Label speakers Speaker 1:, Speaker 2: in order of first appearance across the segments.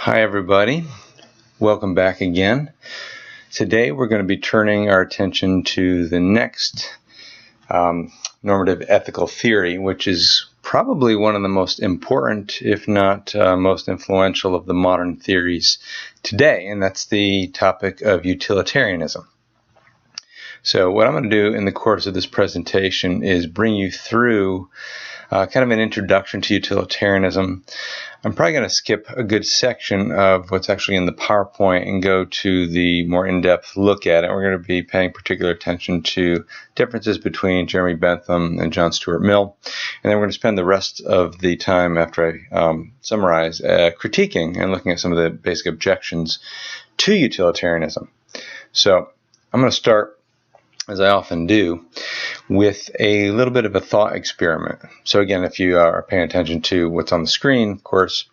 Speaker 1: Hi everybody, welcome back again. Today we're going to be turning our attention to the next normative ethical theory, which is probably one of the most important, if not most influential of the modern theories today, and that's the topic of utilitarianism. So what I'm going to do in the course of this presentation is bring you through kind of an introduction to utilitarianism. I'm probably going to skip a good section of what's actually in the PowerPoint and go to the more in-depth look at it. We're going to be paying particular attention to differences between Jeremy Bentham and John Stuart Mill. And then we're going to spend the rest of the time after I summarize critiquing and looking at some of the basic objections to utilitarianism. So I'm going to start, as I often do, with a little bit of a thought experiment. So again, if you are paying attention to what's on the screen, of course,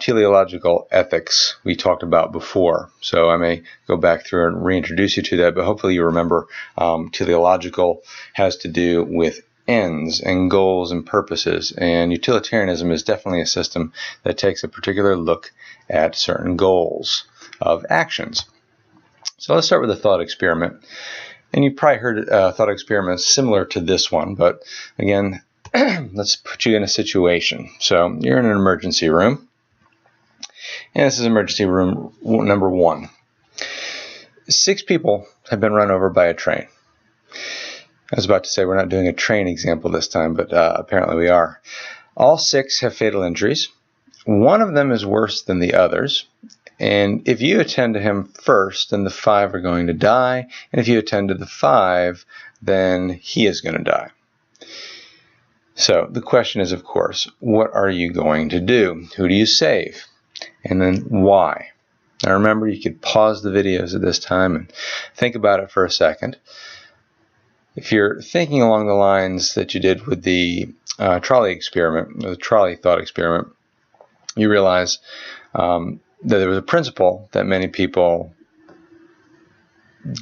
Speaker 1: teleological ethics we talked about before. So I may go back through and reintroduce you to that, but hopefully you remember teleological has to do with ends and goals and purposes, and utilitarianism is definitely a system that takes a particular look at certain goals of actions. So let's start with a thought experiment. And you've probably heard thought experiments similar to this one, but again, let's put you in a situation. So you're in an emergency room, and this is emergency room number 1. 6 people have been run over by a train. I was about to say we're not doing a train example this time, but apparently we are. All 6 have fatal injuries. One of them is worse than the others. And if you attend to him first, then the 5 are going to die. And if you attend to the 5, then he is going to die. So the question is, of course, what are you going to do? Who do you save? And then why? Now remember, you could pause the videos at this time and think about it for a second. If you're thinking along the lines that you did with the trolley experiment, or the trolley thought experiment, you realize that there was a principle that many people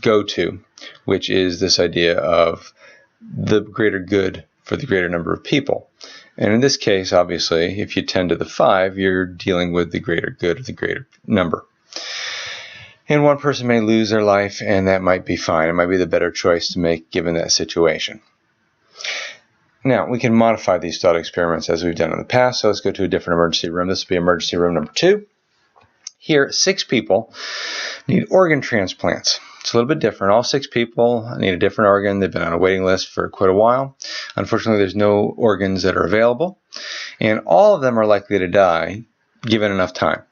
Speaker 1: go to, which is this idea of the greater good for the greater number of people. And in this case, obviously, if you tend to the 5, you're dealing with the greater good of the greater number. And one person may lose their life, and that might be fine. It might be the better choice to make given that situation. Now, we can modify these thought experiments as we've done in the past. So let's go to a different emergency room. This will be emergency room number 2. Here, 6 people need organ transplants. It's a little bit different. All 6 people need a different organ. They've been on a waiting list for quite a while. Unfortunately, there's no organs that are available, and all of them are likely to die given enough time.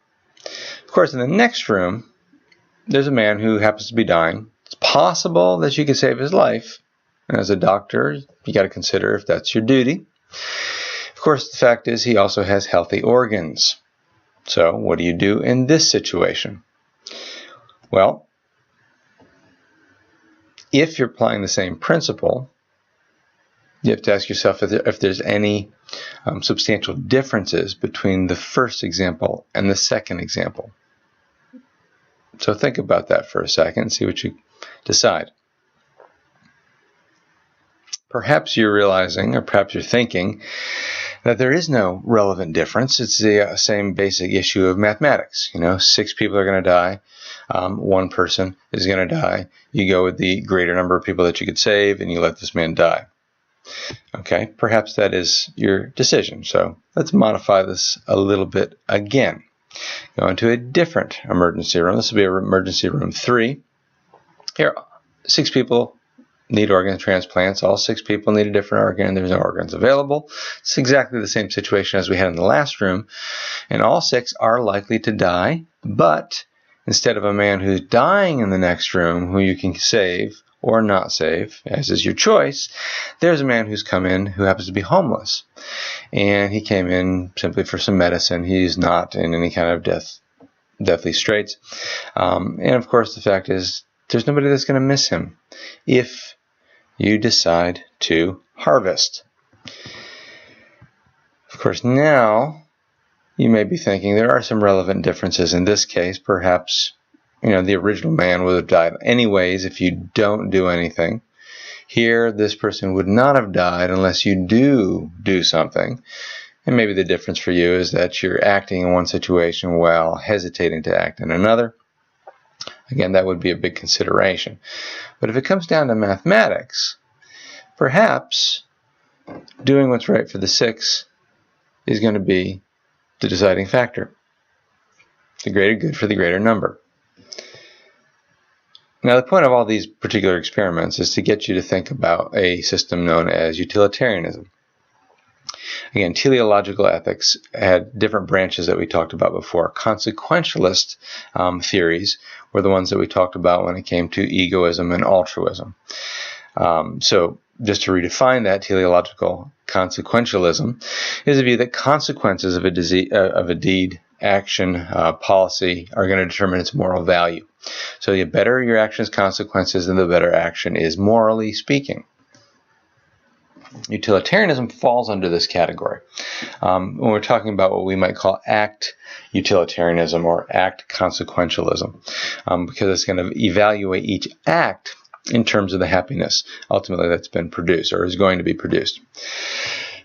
Speaker 1: Of course, in the next room, there's a man who happens to be dying. It's possible that you could save his life, and as a doctor, you got to consider if that's your duty. Of course, the fact is he also has healthy organs. So what do you do in this situation? Well, if you're applying the same principle, you have to ask yourself if there's any substantial differences between the first example and the second example. So think about that for a second and see what you decide. Perhaps you're realizing, or perhaps you're thinking, that there is no relevant difference. It's the same basic issue of mathematics. 6 people are going to die. 1 person is going to die. You go with the greater number of people that you could save, and you let this man die. Okay, perhaps that is your decision. So let's modify this a little bit again. Go into a different emergency room. This will be emergency room 3. Here, 6 people need organ transplants. All 6 people need a different organ. There's no organs available. It's exactly the same situation as we had in the last room. And all 6 are likely to die. But instead of a man who's dying in the next room who you can save or not save, as is your choice, there's a man who's come in who happens to be homeless. And he came in simply for some medicine. He's not in any kind of deathly straits. And of course, the fact is there's nobody that's going to miss him if you decide to harvest. Of course, now you may be thinking there are some relevant differences in this case. Perhaps, the original man would have died anyways if you don't do anything. Here, this person would not have died unless you do something. And maybe the difference for you is that you're acting in one situation while hesitating to act in another. Again, that would be a big consideration. But if it comes down to mathematics, perhaps doing what's right for the 6 is going to be the deciding factor. The greater good for the greater number. Now, the point of all these particular experiments is to get you to think about a system known as utilitarianism. Again, teleological ethics had different branches that we talked about before. Consequentialist theories were the ones that we talked about when it came to egoism and altruism. So just to redefine that, teleological consequentialism is a view that consequences of a deed, action, policy are going to determine its moral value. So the better your action's consequences, then the better action is, morally speaking. Utilitarianism falls under this category. When we're talking about what we might call act utilitarianism or act consequentialism, because it's going to evaluate each act in terms of the happiness ultimately that's been produced or is going to be produced.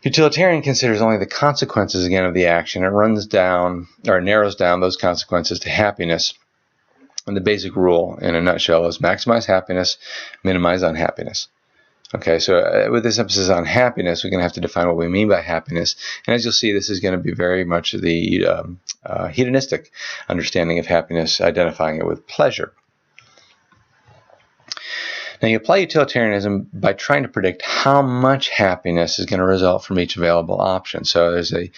Speaker 1: Utilitarian considers only the consequences again of the action. It runs down or narrows down those consequences to happiness. And the basic rule in a nutshell is maximize happiness, minimize unhappiness. Okay, so with this emphasis on happiness, we're going to have to define what we mean by happiness. And as you'll see, this is going to be very much the hedonistic understanding of happiness, identifying it with pleasure. Now, you apply utilitarianism by trying to predict how much happiness is going to result from each available option. So there's a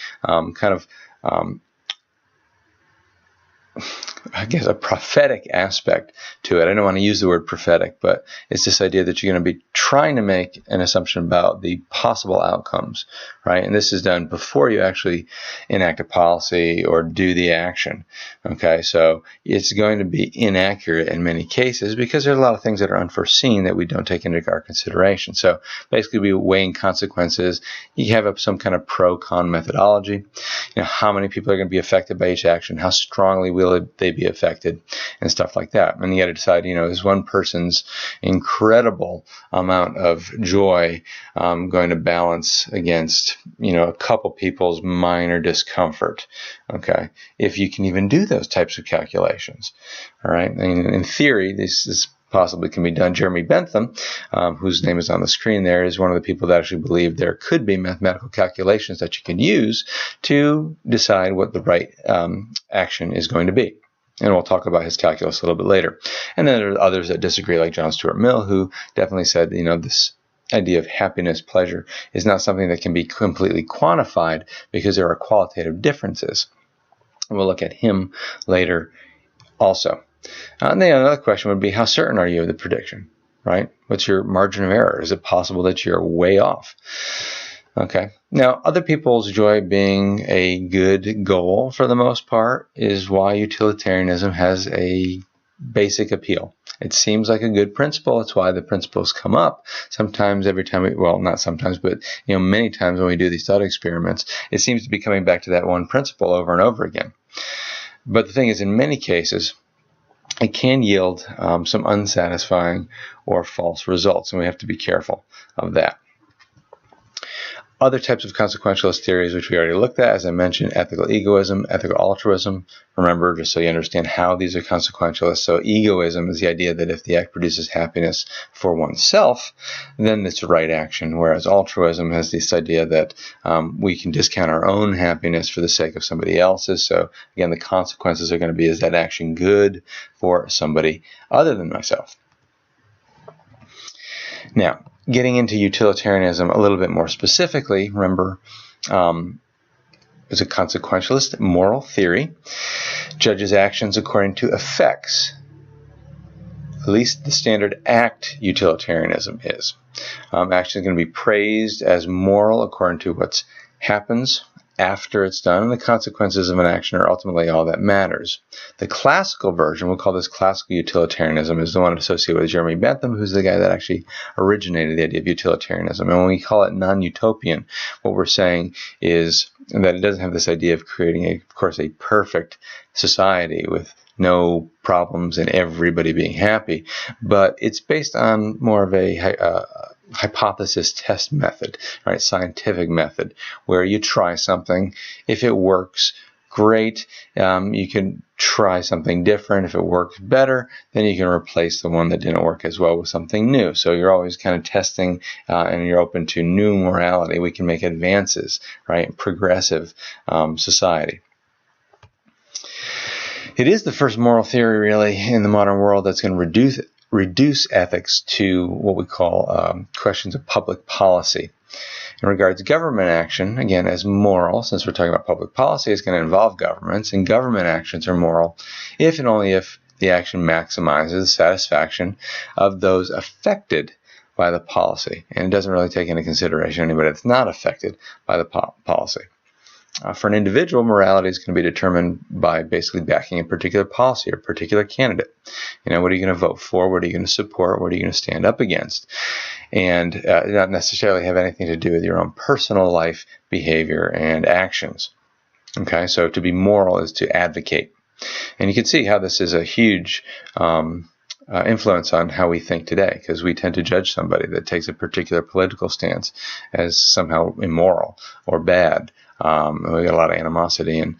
Speaker 1: I guess a prophetic aspect to it. I don't want to use the word prophetic, but it's this idea that you're going to be trying to make an assumption about the possible outcomes, right? And this is done before you actually enact a policy or do the action, okay? So it's going to be inaccurate in many cases because there's a lot of things that are unforeseen that we don't take into our consideration. So basically, we're weighing consequences. You have some kind of pro-con methodology. You know, how many people are going to be affected by each action? How strongly will they be affected, and stuff like that. And you got to decide, is one person's incredible amount of joy going to balance against, a couple people's minor discomfort, okay? If you can even do those types of calculations, all right? I mean, in theory, this possibly can be done. Jeremy Bentham, whose name is on the screen there, is one of the people that actually believe there could be mathematical calculations that you can use to decide what the right action is going to be. And we'll talk about his calculus a little bit later. And then there are others that disagree, like John Stuart Mill, who definitely said, this idea of happiness, pleasure, is not something that can be completely quantified because there are qualitative differences. And we'll look at him later also. And then another question would be, how certain are you of the prediction, right? What's your margin of error? Is it possible that you're way off? Okay. Now, other people's joy being a good goal for the most part is why utilitarianism has a basic appeal. It seems like a good principle. It's why the principles come up. Sometimes, every time not sometimes, but many times when we do these thought experiments, it seems to be coming back to that one principle over and over again. But the thing is, in many cases, it can yield some unsatisfying or false results, and we have to be careful of that. Other types of consequentialist theories, which we already looked at, as I mentioned, ethical egoism, ethical altruism. Remember, just so you understand how these are consequentialist. So egoism is the idea that if the act produces happiness for oneself, then it's the right action, whereas altruism has this idea that we can discount our own happiness for the sake of somebody else's. So again, the consequences are going to be, is that action good for somebody other than myself? Now, getting into utilitarianism a little bit more specifically, remember, is a consequentialist moral theory, judges actions according to effects. At least the standard act utilitarianism is. Action is going to be praised as moral according to what happens after it's done, and the consequences of an action are ultimately all that matters. The classical version, we'll call this classical utilitarianism, is the one associated with Jeremy Bentham, who's the guy that actually originated the idea of utilitarianism. And when we call it non-utopian, what we're saying is that it doesn't have this idea of creating, of course, a perfect society with no problems and everybody being happy, but it's based on more of a hypothesis test method, right? Scientific method, where you try something. If it works, great. You can try something different. If it works better, then you can replace the one that didn't work as well with something new. So you're always kind of testing, and you're open to new morality. We can make advances, right? Progressive society. It is the first moral theory, really, in the modern world that's going to reduce ethics to what we call questions of public policy. In regards to government action, again, as moral, since we're talking about public policy, it's going to involve governments, and government actions are moral if and only if the action maximizes the satisfaction of those affected by the policy. And it doesn't really take into consideration anybody that's not affected by the policy. For an individual, morality is going to be determined by basically backing a particular policy or a particular candidate. What are you going to vote for? What are you going to support? What are you going to stand up against? And not necessarily have anything to do with your own personal life, behavior, and actions. Okay, so to be moral is to advocate. And you can see how this is a huge influence on how we think today, because we tend to judge somebody that takes a particular political stance as somehow immoral or bad. We got a lot of animosity and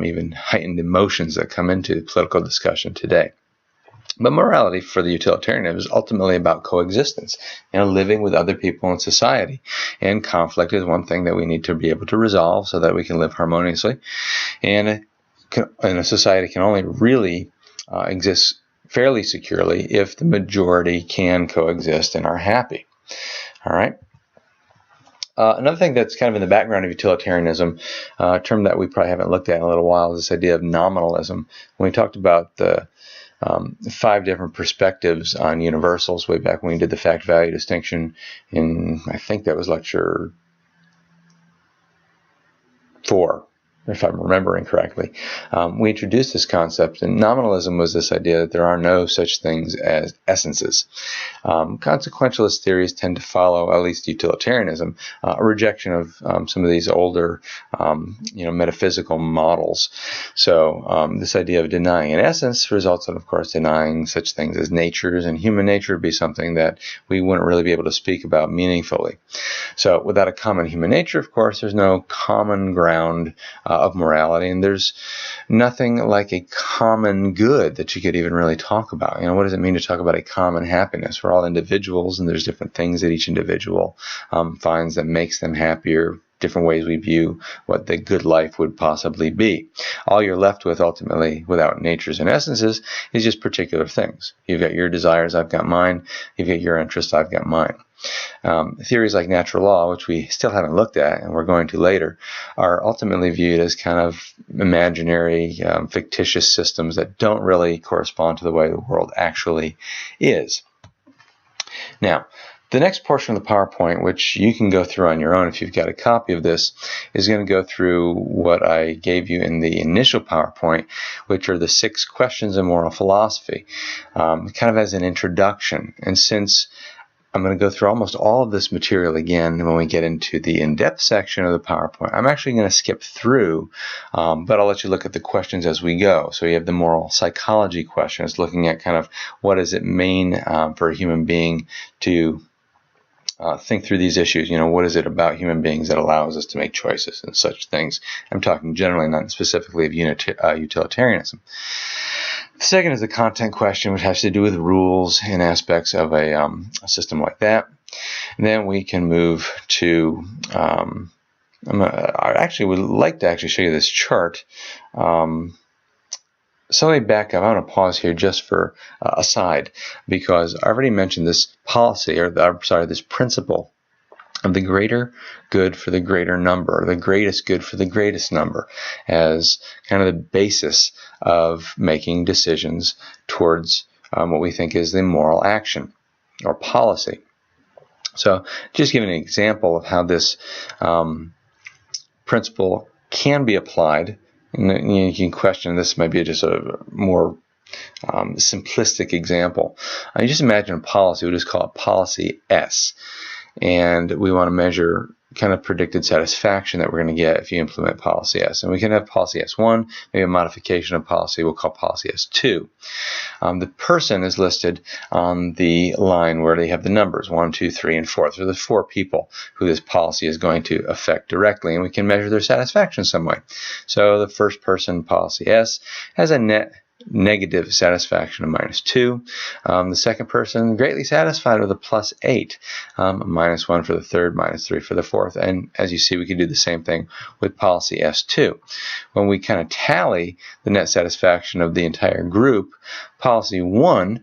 Speaker 1: even heightened emotions that come into political discussion today. But morality for the utilitarian is ultimately about coexistence, living with other people in society. And conflict is one thing that we need to be able to resolve so that we can live harmoniously. And a society can only really exist fairly securely if the majority can coexist and are happy. All right. Another thing that's kind of in the background of utilitarianism, a term that we probably haven't looked at in a little while, is this idea of nominalism. When we talked about the 5 different perspectives on universals way back when we did the fact-value distinction in, I think that was lecture 4. If I'm remembering correctly, we introduced this concept, and nominalism was this idea that there are no such things as essences. Consequentialist theories tend to follow, at least utilitarianism, a rejection of some of these older, metaphysical models. So this idea of denying an essence results in, of course, denying such things as natures, and human nature would be something that we wouldn't really be able to speak about meaningfully. So without a common human nature, of course, there's no common ground of morality, and there's nothing like a common good that you could even really talk about. What does it mean to talk about a common happiness? We're all individuals, and there's different things that each individual finds that makes them happier, different ways we view what the good life would possibly be. All you're left with ultimately, without natures and essences, is just particular things. You've got your desires, I've got mine. You've got your interests, I've got mine. Theories like natural law, which we still haven't looked at and we're going to later, are ultimately viewed as kind of imaginary, fictitious systems that don't really correspond to the way the world actually is. Now, the next portion of the PowerPoint, which you can go through on your own if you've got a copy of this, is going to go through what I gave you in the initial PowerPoint, which are the 6 questions of moral philosophy, kind of as an introduction. And since I'm going to go through almost all of this material again when we get into the in-depth section of the PowerPoint, I'm actually going to skip through, but I'll let you look at the questions as we go. So you have the moral psychology questions, looking at kind of what does it mean for a human being to think through these issues. What is it about human beings that allows us to make choices and such things? I'm talking generally, not specifically of utilitarianism. The second is the content question, which has to do with rules and aspects of a system like that. And then we can move to, I actually would like to show you this chart. So let me back up. I'm going to pause here just for a side, because I already mentioned this policy, this principle of the greater good for the greater number, the greatest good for the greatest number, as kind of the basis of making decisions towards what we think is the moral action or policy. So just giving an example of how this principle can be applied. And you can question, this might be just a more simplistic example. You just imagine a policy, we'll just call it policy S. And we want to measure kind of predicted satisfaction that we're going to get if you implement policy S. And we can have policy S1, maybe a modification of policy we'll call policy S2. The person is listed on the line where they have the numbers 1, 2, 3, and 4. So there's 4 people who this policy is going to affect directly, and we can measure their satisfaction some way. So the first person, policy S, has a net negative satisfaction of -2. The second person, greatly satisfied with a +8, -1 for the third, -3 for the fourth. And as you see, we can do the same thing with policy S2. When we kind of tally the net satisfaction of the entire group, policy 1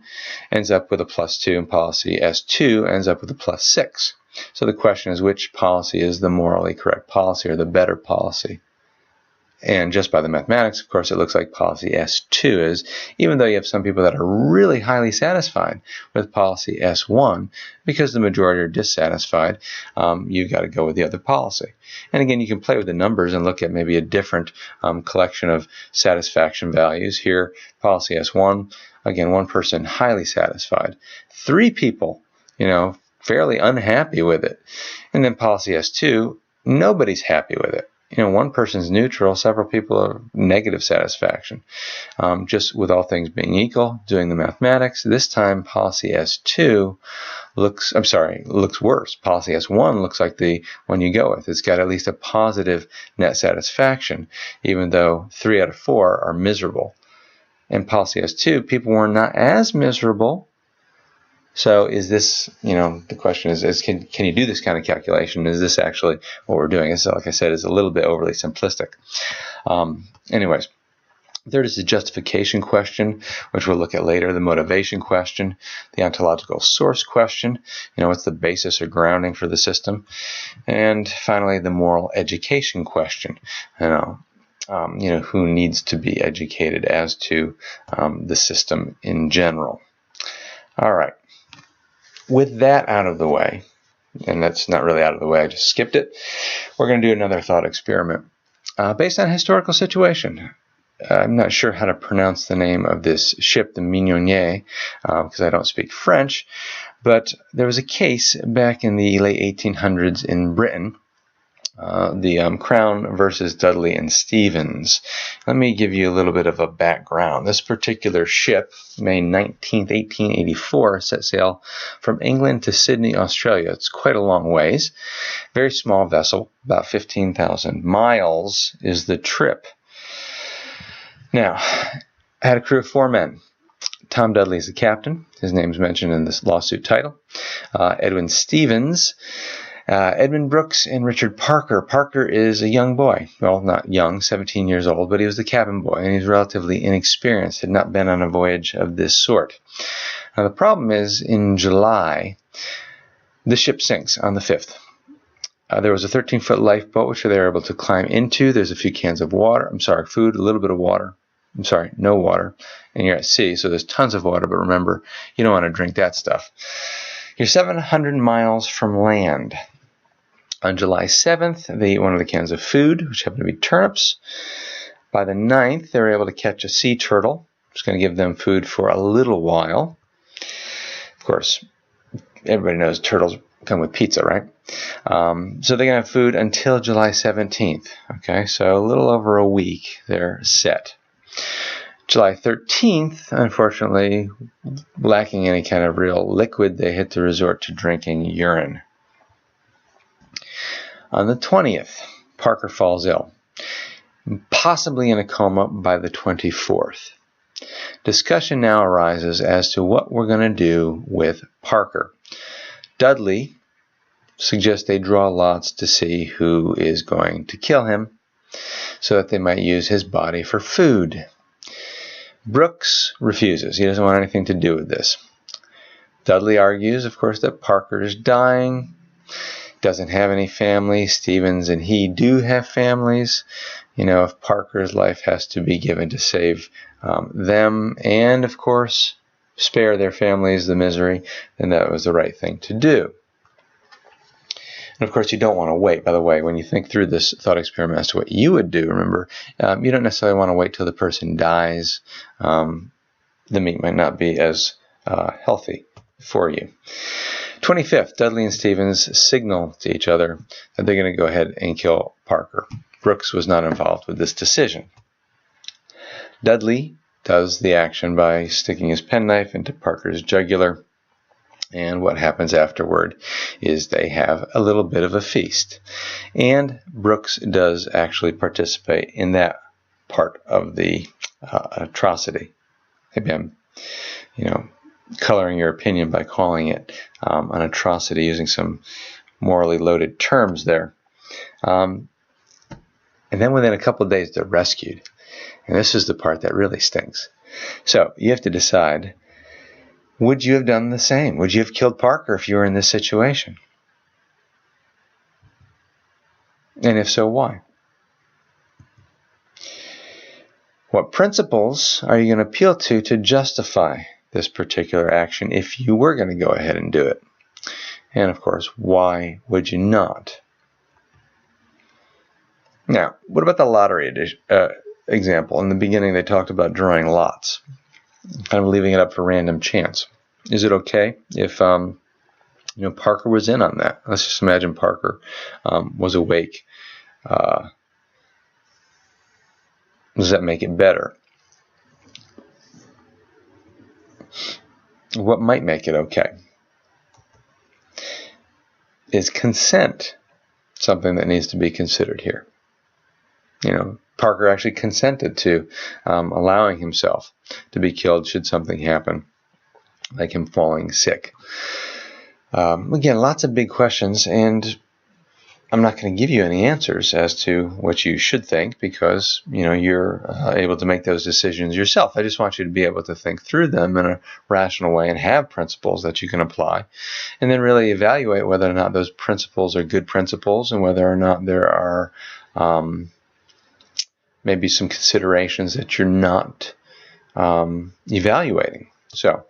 Speaker 1: ends up with a +2, and policy S2 ends up with a +6. So the question is, which policy is the morally correct policy or the better policy? And just by the mathematics, of course, it looks like policy S2 is, even though you have some people that are really highly satisfied with policy S1, because the majority are dissatisfied, you've got to go with the other policy. And again, you can play with the numbers and look at maybe a different collection of satisfaction values. Here, policy S1, again, 1 person highly satisfied. 3 people, fairly unhappy with it. And then policy S2, nobody's happy with it. 1 person's neutral, several people are negative satisfaction. Just with all things being equal, doing the mathematics, this time policy S2 looks worse. Policy S1 looks like the one you go with. It's got at least a positive net satisfaction, even though 3 out of 4 are miserable. In policy S2, people were not as miserable. So is this, the question is can you do this kind of calculation? Is this actually what we're doing? So like I said, it's a little bit overly simplistic. Anyways, third is the justification question, which we'll look at later, the motivation question, the ontological source question, what's the basis or grounding for the system, and finally the moral education question, who needs to be educated as to the system in general. All right. With that out of the way, and that's not really out of the way, I just skipped it, we're going to do another thought experiment based on a historical situation. I'm not sure how to pronounce the name of this ship, the Mignonnier, because I don't speak French, but there was a case back in the late 1800s in Britain, the Crown versus Dudley and Stevens. Let me give you a little bit of a background. This particular ship, May 19th, 1884, set sail from England to Sydney, Australia. It's quite a long ways. Very small vessel, about 15,000 miles is the trip. Now, I had a crew of 4 men. Tom Dudley is the captain. His name is mentioned in this lawsuit title. Edwin Stevens, Edmund Brooks, and Richard Parker. Parker is a young boy. Well, not young, 17 years old, but he was the cabin boy, and he's relatively inexperienced, had not been on a voyage of this sort. Now, the problem is, in July, the ship sinks on the 5th. There was a 13-foot lifeboat, which they were able to climb into. There's a few cans of food, a little bit of water. No water. And you're at sea, so there's tons of water, but remember, you don't want to drink that stuff. You're 700 miles from land. On July 7th, they eat one of the cans of food, which happened to be turnips. By the 9th, they were able to catch a sea turtle. It's going to give them food for a little while. Of course, everybody knows turtles come with pizza, right? So they're going to have food until July 17th. Okay, so a little over a week they're set. July 13th, unfortunately, lacking any kind of real liquid, they had to resort to drinking urine. On the 20th, Parker falls ill, possibly in a coma by the 24th. Discussion now arises as to what we're going to do with Parker. Dudley suggests they draw lots to see who is going to kill him so that they might use his body for food. Brooks refuses. He doesn't want anything to do with this. Dudley argues, of course, that Parker is dying, doesn't have any family. Stevens and he do have families. If Parker's life has to be given to save them and, of course, spare their families the misery, then that was the right thing to do. And of course, you don't want to wait. By the way, when you think through this thought experiment as to what you would do, remember, you don't necessarily want to wait till the person dies. The meat might not be as healthy for you. 25th, Dudley and Stevens signal to each other that they're going to go ahead and kill Parker. Brooks was not involved with this decision. Dudley does the action by sticking his penknife into Parker's jugular, and what happens afterward is they have a little bit of a feast. And Brooks does actually participate in that part of the atrocity. Maybe I'm, coloring your opinion by calling it an atrocity, using some morally loaded terms there. And then within a couple of days, they're rescued. And this is the part that really stinks. So you have to decide, would you have done the same? Would you have killed Parker if you were in this situation? And if so, why? What principles are you going to appeal to justify this particular action if you were going to go ahead and do it? And of course, why would you not? Now, what about the lottery example? In the beginning, they talked about drawing lots, kind of leaving it up for random chance. Is it okay if Parker was in on that? Let's just imagine Parker was awake. Does that make it better? What might make it okay? Is consent something that needs to be considered here? Parker actually consented to allowing himself to be killed should something happen, like him falling sick. Again, lots of big questions, and I'm not going to give you any answers as to what you should think, because you're able to make those decisions yourself. I just want you to be able to think through them in a rational way and have principles that you can apply, and then really evaluate whether or not those principles are good principles and whether or not there are maybe some considerations that you're not evaluating. So,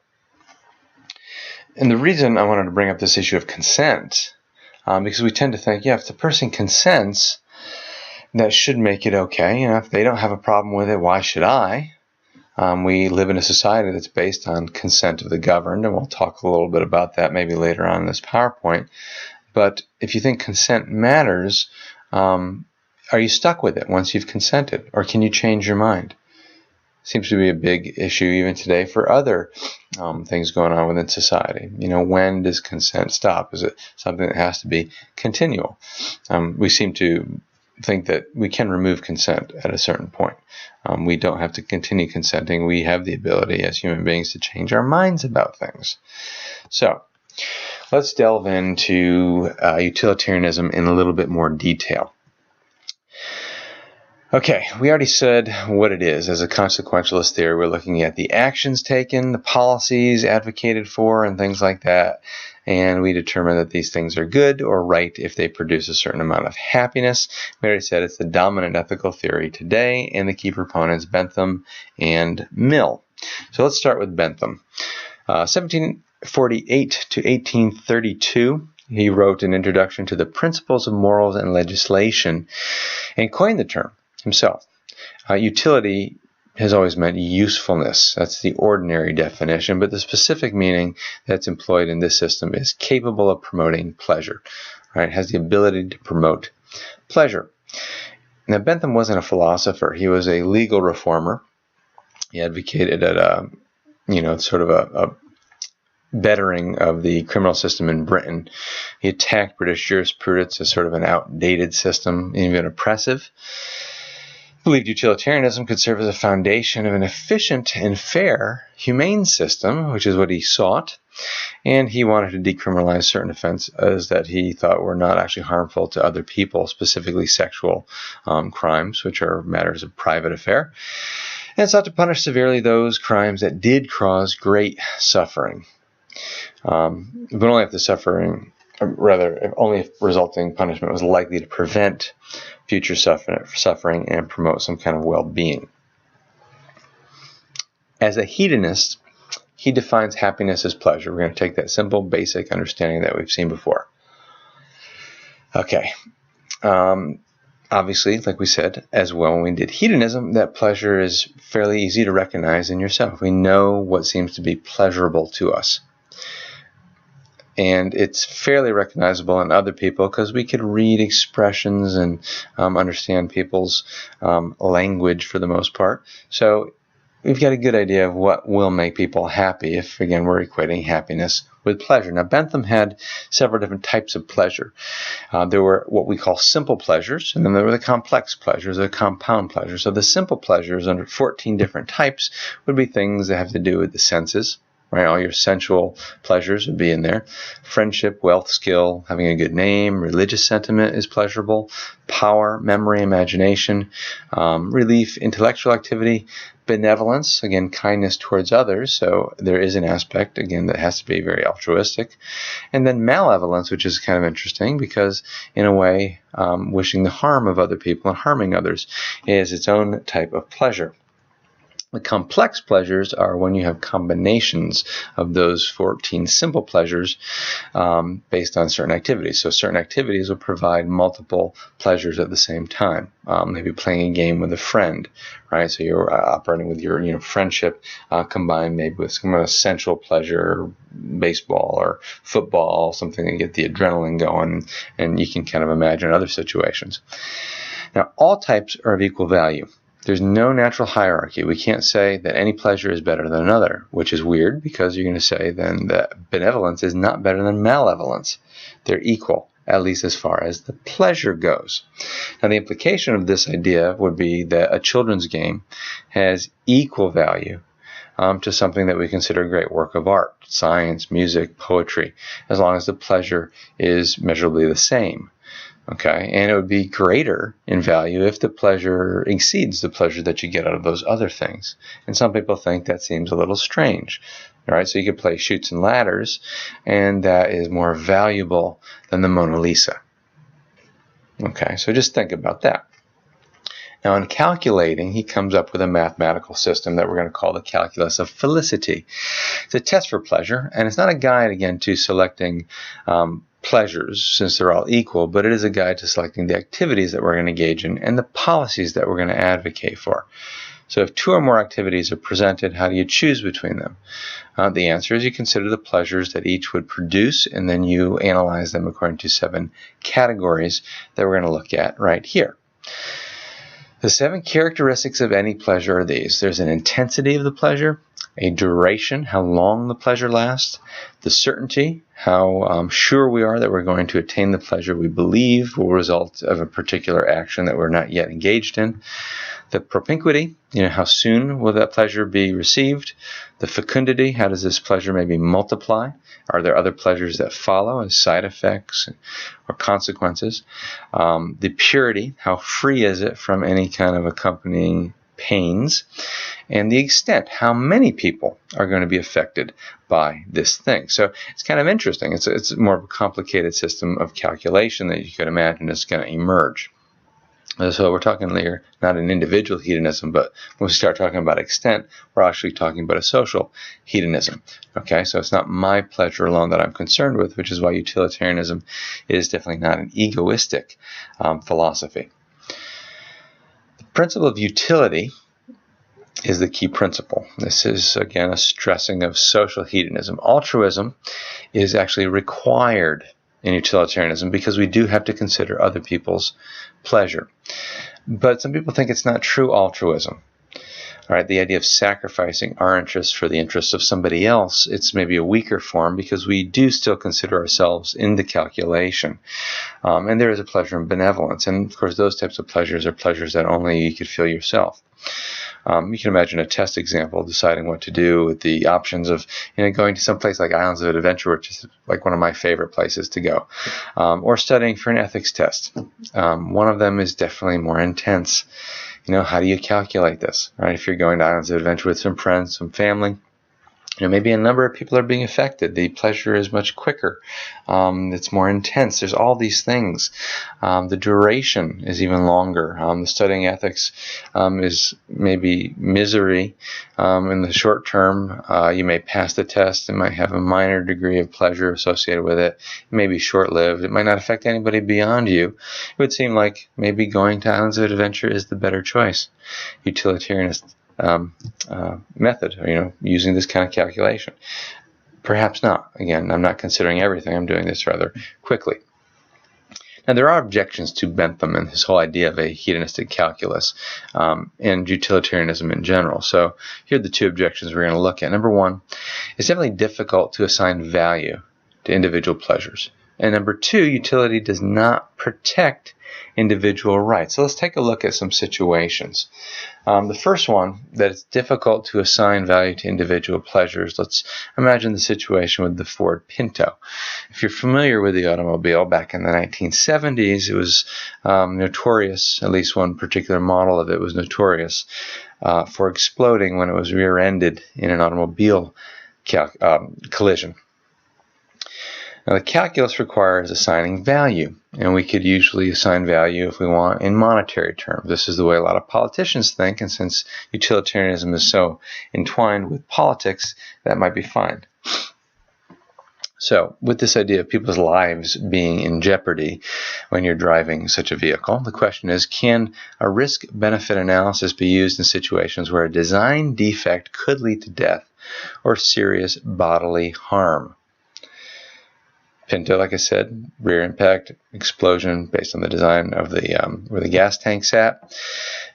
Speaker 1: and the reason I wanted to bring up this issue of consent, because we tend to think, if the person consents, that should make it okay. If they don't have a problem with it, why should I? We live in a society that's based on consent of the governed, and we'll talk a little bit about that maybe later on in this PowerPoint. But if you think consent matters, are you stuck with it once you've consented, or can you change your mind? Seems to be a big issue even today for other things going on within society. When does consent stop? Is it something that has to be continual? We seem to think that we can remove consent at a certain point. We don't have to continue consenting. We have the ability as human beings to change our minds about things. So let's delve into utilitarianism in a little bit more detail. Okay, we already said what it is. As a consequentialist theory, we're looking at the actions taken, the policies advocated for, and things like that. And we determine that these things are good or right if they produce a certain amount of happiness. We already said it's the dominant ethical theory today, and the key proponents, Bentham and Mill. So let's start with Bentham. 1748 to 1832. He wrote an introduction to the principles of morals and legislation and coined the term himself. Utility has always meant usefulness. That's the ordinary definition, but the specific meaning that's employed in this system is capable of promoting pleasure. Right? It has the ability to promote pleasure. Now, Bentham wasn't a philosopher. He was a legal reformer. He advocated at a bettering of the criminal system in Britain. He attacked British jurisprudence as sort of an outdated system, even oppressive. He believed utilitarianism could serve as a foundation of an efficient and fair, humane system, which is what he sought. And he wanted to decriminalize certain offenses that he thought were not actually harmful to other people, specifically sexual crimes, which are matters of private affair. And sought to punish severely those crimes that did cause great suffering. But only if the suffering, only if resulting punishment was likely to prevent future suffering and promote some kind of well-being. As a hedonist, he defines happiness as pleasure. We're going to take that simple, basic understanding that we've seen before. Okay. Obviously, like we said as well when we did hedonism, that pleasure is fairly easy to recognize in yourself. We know what seems to be pleasurable to us. And it's fairly recognizable in other people because we could read expressions and understand people's language for the most part. So we've got a good idea of what will make people happy if, again, we're equating happiness with pleasure. Now, Bentham had several different types of pleasure. There were what we call simple pleasures, and then there were the complex pleasures, the compound pleasures. So the simple pleasures, under 14 different types, would be things that have to do with the senses. Right, all your sensual pleasures would be in there. Friendship, wealth, skill, having a good name, religious sentiment is pleasurable. Power, memory, imagination, relief, intellectual activity, benevolence, again, kindness towards others. So there is an aspect, again, that has to be very altruistic. And then malevolence, which is kind of interesting because, in a way, wishing the harm of other people and harming others is its own type of pleasure. The complex pleasures are when you have combinations of those 14 simple pleasures based on certain activities. So certain activities will provide multiple pleasures at the same time. Maybe playing a game with a friend, right? So you're operating with your friendship combined maybe with some sensual pleasure, baseball or football, something to get the adrenaline going, and you can kind of imagine other situations. Now, all types are of equal value. There's no natural hierarchy. We can't say that any pleasure is better than another, which is weird because you're going to say then that benevolence is not better than malevolence. They're equal, at least as far as the pleasure goes. Now, the implication of this idea would be that a children's game has equal value to something that we consider a great work of art, science, music, poetry, as long as the pleasure is measurably the same. Okay, and it would be greater in value if the pleasure exceeds the pleasure that you get out of those other things. And some people think that seems a little strange. All right, so you could play Chutes and Ladders, and that is more valuable than the Mona Lisa. Okay, so just think about that. Now, in calculating, he comes up with a mathematical system that we're going to call the calculus of Felicity. It's a test for pleasure, and it's not a guide, again, to selecting pleasures, since they're all equal, but it is a guide to selecting the activities that we're going to engage in and the policies that we're going to advocate for. So if two or more activities are presented, how do you choose between them? The answer is you consider the pleasures that each would produce, and then you analyze them according to 7 categories that we're going to look at right here. The 7 characteristics of any pleasure are these. There's an intensity of the pleasure, a duration, how long the pleasure lasts, the certainty, how sure we are that we're going to attain the pleasure we believe will result of a particular action that we're not yet engaged in, the propinquity, how soon will that pleasure be received, the fecundity, how does this pleasure maybe multiply, are there other pleasures that follow as side effects or consequences, the purity, how free is it from any kind of accompanying pains, and the extent, how many people are going to be affected by this thing. So it's kind of interesting. It's more of a complicated system of calculation that you could imagine is going to emerge. So we're talking here not an individual hedonism, but when we start talking about extent, we're actually talking about a social hedonism. Okay, so it's not my pleasure alone that I'm concerned with, which is why utilitarianism is definitely not an egoistic philosophy. The principle of utility is the key principle. This is, again, a stressing of social hedonism. Altruism is actually required in utilitarianism because we do have to consider other people's pleasure. But some people think it's not true altruism. All right, the idea of sacrificing our interests for the interests of somebody else, it's maybe a weaker form because we do still consider ourselves in the calculation. And there is a pleasure in benevolence. And, of course, those types of pleasures are pleasures that only you could feel yourself. You can imagine a test example deciding what to do with the options of going to some place like Islands of Adventure, which is like one of my favorite places to go, or studying for an ethics test. One of them is definitely more intense. How do you calculate this? Right? If you're going to Islands of Adventure with some friends, some family, maybe a number of people are being affected. The pleasure is much quicker. It's more intense. There's all these things. The duration is even longer. The studying ethics is maybe misery. In the short term, you may pass the test. It might have a minor degree of pleasure associated with it. It may be short-lived. It might not affect anybody beyond you. It would seem like maybe going to Islands of Adventure is the better choice. Utilitarianist method, using this kind of calculation. Perhaps not. Again, I'm not considering everything. I'm doing this rather quickly. Now, there are objections to Bentham and his whole idea of a hedonistic calculus and utilitarianism in general. So here are the two objections we're going to look at. Number one, it's definitely difficult to assign value to individual pleasures. And number two, utility does not protect individual rights. So let's take a look at some situations. The first one, that it's difficult to assign value to individual pleasures. Let's imagine the situation with the Ford Pinto. If you're familiar with the automobile, back in the 1970s, it was notorious, at least one particular model of it was notorious for exploding when it was rear-ended in an automobile collision. Now, the calculus requires assigning value, and we could usually assign value, if we want, in monetary terms. This is the way a lot of politicians think, and since utilitarianism is so entwined with politics, that might be fine. So, with this idea of people's lives being in jeopardy when you're driving such a vehicle, the question is, can a risk-benefit analysis be used in situations where a design defect could lead to death or serious bodily harm? Pinto, like I said, rear impact, explosion based on the design of the where the gas tank sat.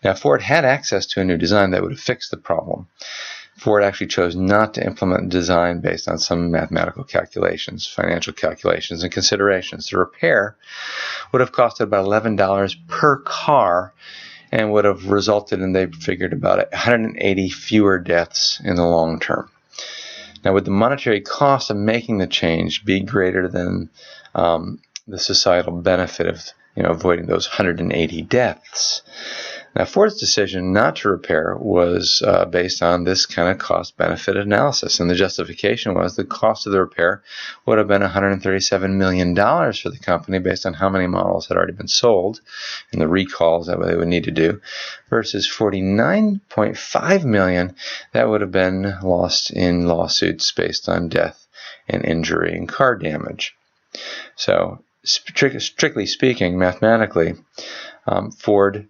Speaker 1: Now, Ford had access to a new design that would have fixed the problem. Ford actually chose not to implement a design based on some mathematical calculations, financial calculations, and considerations. The repair would have costed about $11 per car and would have resulted in, they figured, about 180 fewer deaths in the long term. Now, would the monetary cost of making the change be greater than the societal benefit of avoiding those 180 deaths? Now, Ford's decision not to repair was based on this kind of cost-benefit analysis, and the justification was the cost of the repair would have been $137 million for the company based on how many models had already been sold and the recalls that they would need to do, versus $49.5 million that would have been lost in lawsuits based on death and injury and car damage. So, strictly speaking, mathematically, Ford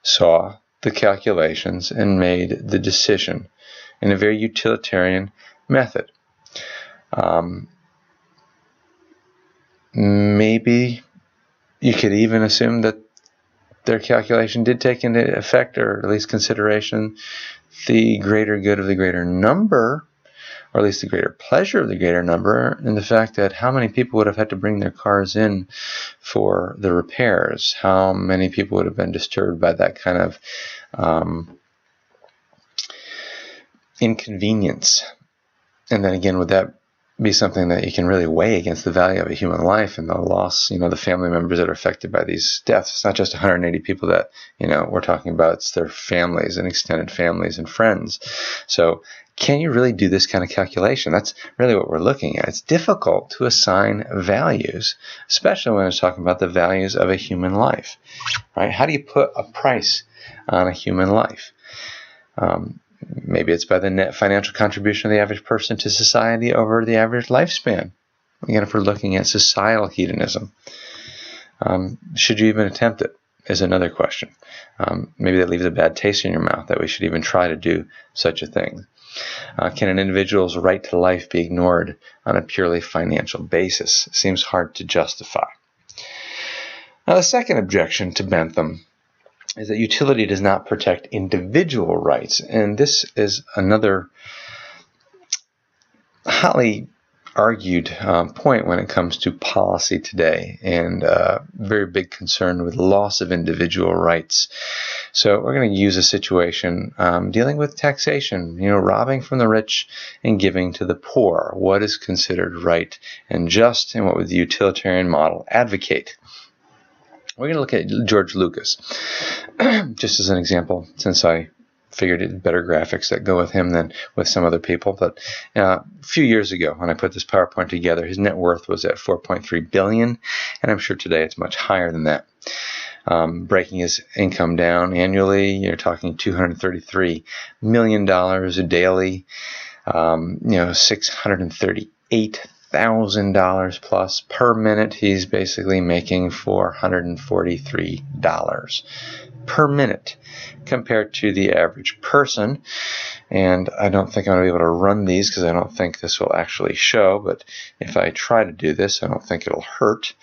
Speaker 1: saw the calculations and made the decision in a very utilitarian method. Maybe you could even assume that their calculation did take into effect, or at least consideration, the greater good of the greater number, or at least the greater pleasure of the greater number, and the fact that how many people would have had to bring their cars in for the repairs, how many people would have been disturbed by that kind of inconvenience. And then again, would that be something that you can really weigh against the value of a human life and the loss, the family members that are affected by these deaths? It's not just 180 people that, we're talking about, it's their families and extended families and friends. So can you really do this kind of calculation? That's really what we're looking at. It's difficult to assign values, especially when it's talking about the values of a human life, right? How do you put a price on a human life? Maybe it's by the net financial contribution of the average person to society over the average lifespan. Again, if we're looking at societal hedonism, should you even attempt it is another question. Maybe that leaves a bad taste in your mouth that we should even try to do such a thing. Can an individual's right to life be ignored on a purely financial basis? It seems hard to justify. Now, the second objection to Bentham is that utility does not protect individual rights. And this is another hotly argued point when it comes to policy today, and very big concern with loss of individual rights. So we're going to use a situation dealing with taxation, robbing from the rich and giving to the poor. What is considered right and just, and what would the utilitarian model advocate? We're going to look at George Lucas, just as an example, since I figured it better graphics that go with him than with some other people. But a few years ago, when I put this PowerPoint together, his net worth was at $4.3 billion, and I'm sure today it's much higher than that. Breaking his income down annually, you're talking $233 million daily, $638,000 plus per minute. He's basically making $443 per minute, compared to the average person And I don't think I'm going to be able to run these because I don't think this will actually show. But if I try to do this, I don't think it'll hurt.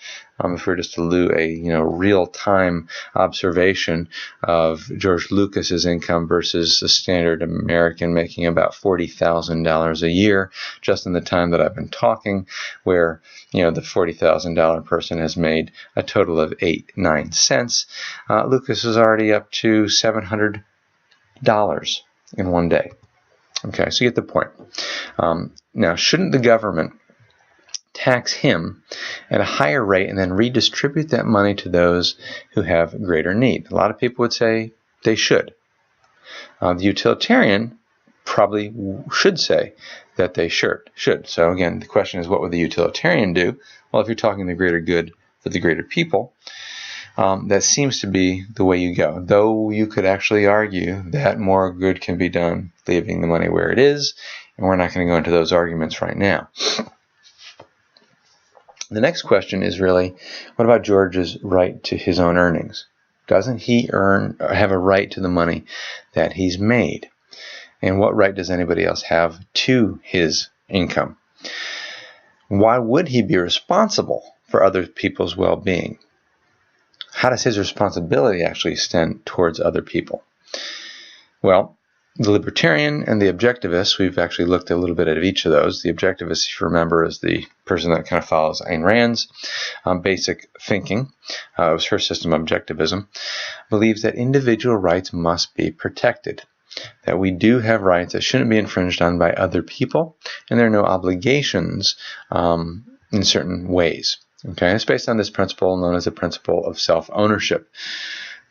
Speaker 1: If we were just to do a real-time observation of George Lucas's income versus a standard American making about $40,000 a year, just in the time that I've been talking, where the $40,000 person has made a total of 8-9 cents. Lucas is already up to $700 in one day. Okay, so you get the point. Now, shouldn't the government tax him at a higher rate and then redistribute that money to those who have greater need? A lot of people would say they should. The utilitarian probably should say that they should. So again, the question is, what would the utilitarian do? Well, if you're talking the greater good for the greater people, that seems to be the way you go. Though you could actually argue that more good can be done leaving the money where it is, and we're not going to go into those arguments right now. The next question is really, what about George's right to his own earnings? Doesn't he have a right to the money that he's made? And what right does anybody else have to his income? Why would he be responsible for other people's well-being? How does his responsibility actually extend towards other people? Well, the libertarian and the objectivist, we've actually looked a little bit at each of those. The objectivist, if you remember, is the person that kind of follows Ayn Rand's basic thinking. It was her system of objectivism. Believes that individual rights must be protected, that we do have rights that shouldn't be infringed on by other people, and there are no obligations in certain ways. Okay, it's based on this principle known as the principle of self-ownership.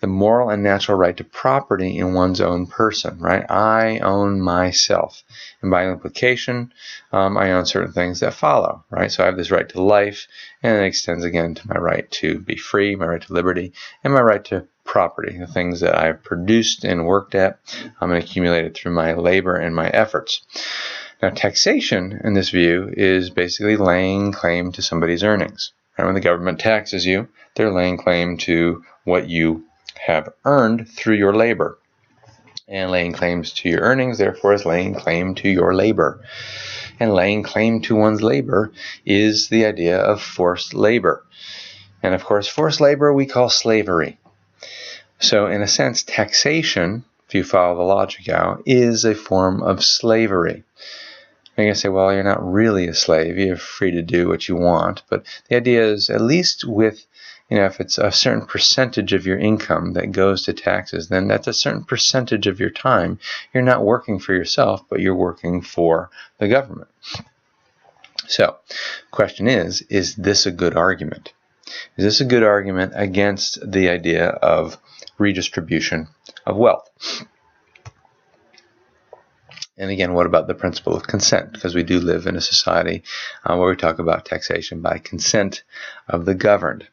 Speaker 1: The moral and natural right to property in one's own person, right? I own myself. And by implication, I own certain things that follow, right? So I have this right to life, and it extends again to my right to be free, my right to liberty, and my right to property, the things that I've produced and worked at and accumulated through my labor and my efforts. Now, taxation, in this view, is basically laying claim to somebody's earnings. Right? When the government taxes you, they're laying claim to what you have earned through your labor. And laying claims to your earnings, therefore, is laying claim to your labor. And laying claim to one's labor is the idea of forced labor. And of course, forced labor we call slavery. So in a sense, taxation, if you follow the logic out, is a form of slavery. You're going to say, well, you're not really a slave. You're free to do what you want. But the idea is, at least with, if it's a certain percentage of your income that goes to taxes, then that's a certain percentage of your time. You're not working for yourself, but you're working for the government. So the question is this a good argument? Is this a good argument against the idea of redistribution of wealth? And again, what about the principle of consent? Because we do live in a society where we talk about taxation by consent of the governed.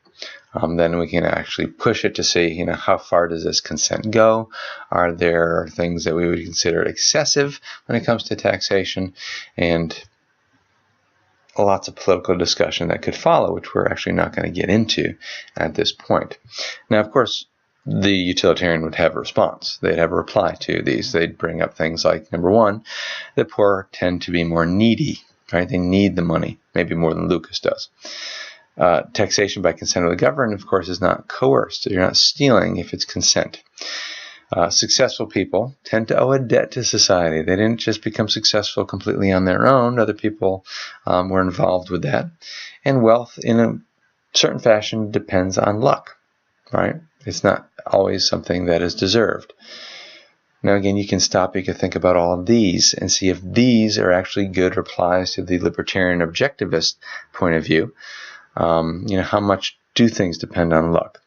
Speaker 1: Then we can actually push it to see, how far does this consent go? Are there things that we would consider excessive when it comes to taxation? And lots of political discussion that could follow, which we're actually not going to get into at this point. Now, of course, the utilitarian would have a response. They'd have a reply to these. They'd bring up things like, number one, the poor tend to be more needy, right? They need the money, maybe more than Lucas does. Taxation by consent of the governed, of course, is not coerced. You're not stealing if it's consent. Successful people tend to owe a debt to society. They didn't just become successful completely on their own. Other people were involved with that. And wealth, in a certain fashion, depends on luck, right? It's not always something that is deserved. Now, again, you can think about all of these and see if these are actually good replies to the libertarian objectivist point of view. How much do things depend on luck?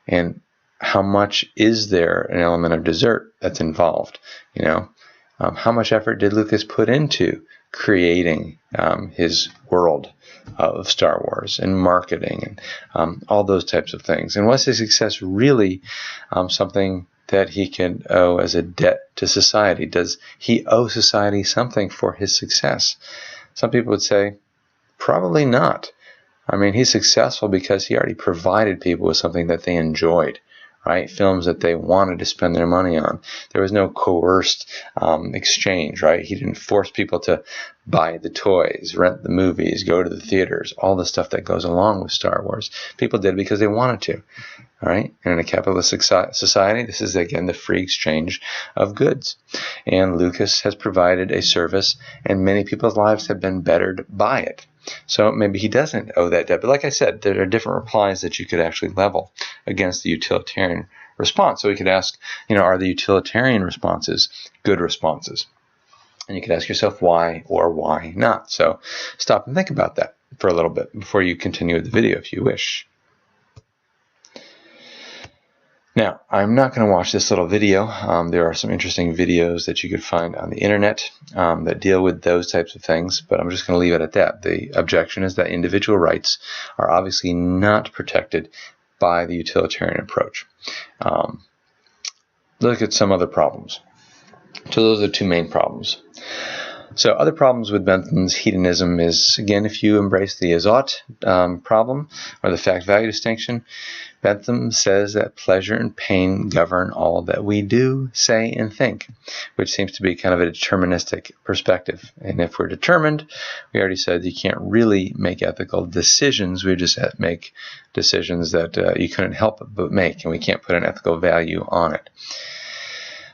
Speaker 1: And how much is there an element of desert that's involved? How much effort did Lucas put into creating his world of Star Wars and marketing and all those types of things? And was his success really something that he can owe as a debt to society? Does he owe society something for his success? Some people would say, probably not. I mean, he's successful because he already provided people with something that they enjoyed, right? Films that they wanted to spend their money on. There was no coerced exchange, right? He didn't force people to buy the toys, rent the movies, go to the theaters, all the stuff that goes along with Star Wars. People did it because they wanted to, all right? And in a capitalistic society, this is, again, the free exchange of goods. And Lucas has provided a service, and many people's lives have been bettered by it. So maybe he doesn't owe that debt. But like I said, there are different replies that you could actually level against the utilitarian response. So we could ask, are the utilitarian responses good responses? And you could ask yourself why or why not. So stop and think about that for a little bit before you continue with the video if you wish. Now, I'm not going to watch this little video. There are some interesting videos that you could find on the internet that deal with those types of things, but I'm just going to leave it at that. The objection is that individual rights are obviously not protected by the utilitarian approach. Look at some other problems. So those are the two main problems. So other problems with Bentham's hedonism is, again, if you embrace the is ought problem or the fact-value distinction, Bentham says that pleasure and pain govern all that we do, say, and think, which seems to be kind of a deterministic perspective. And if we're determined, we already said you can't really make ethical decisions. We just make decisions that you couldn't help but make, and we can't put an ethical value on it.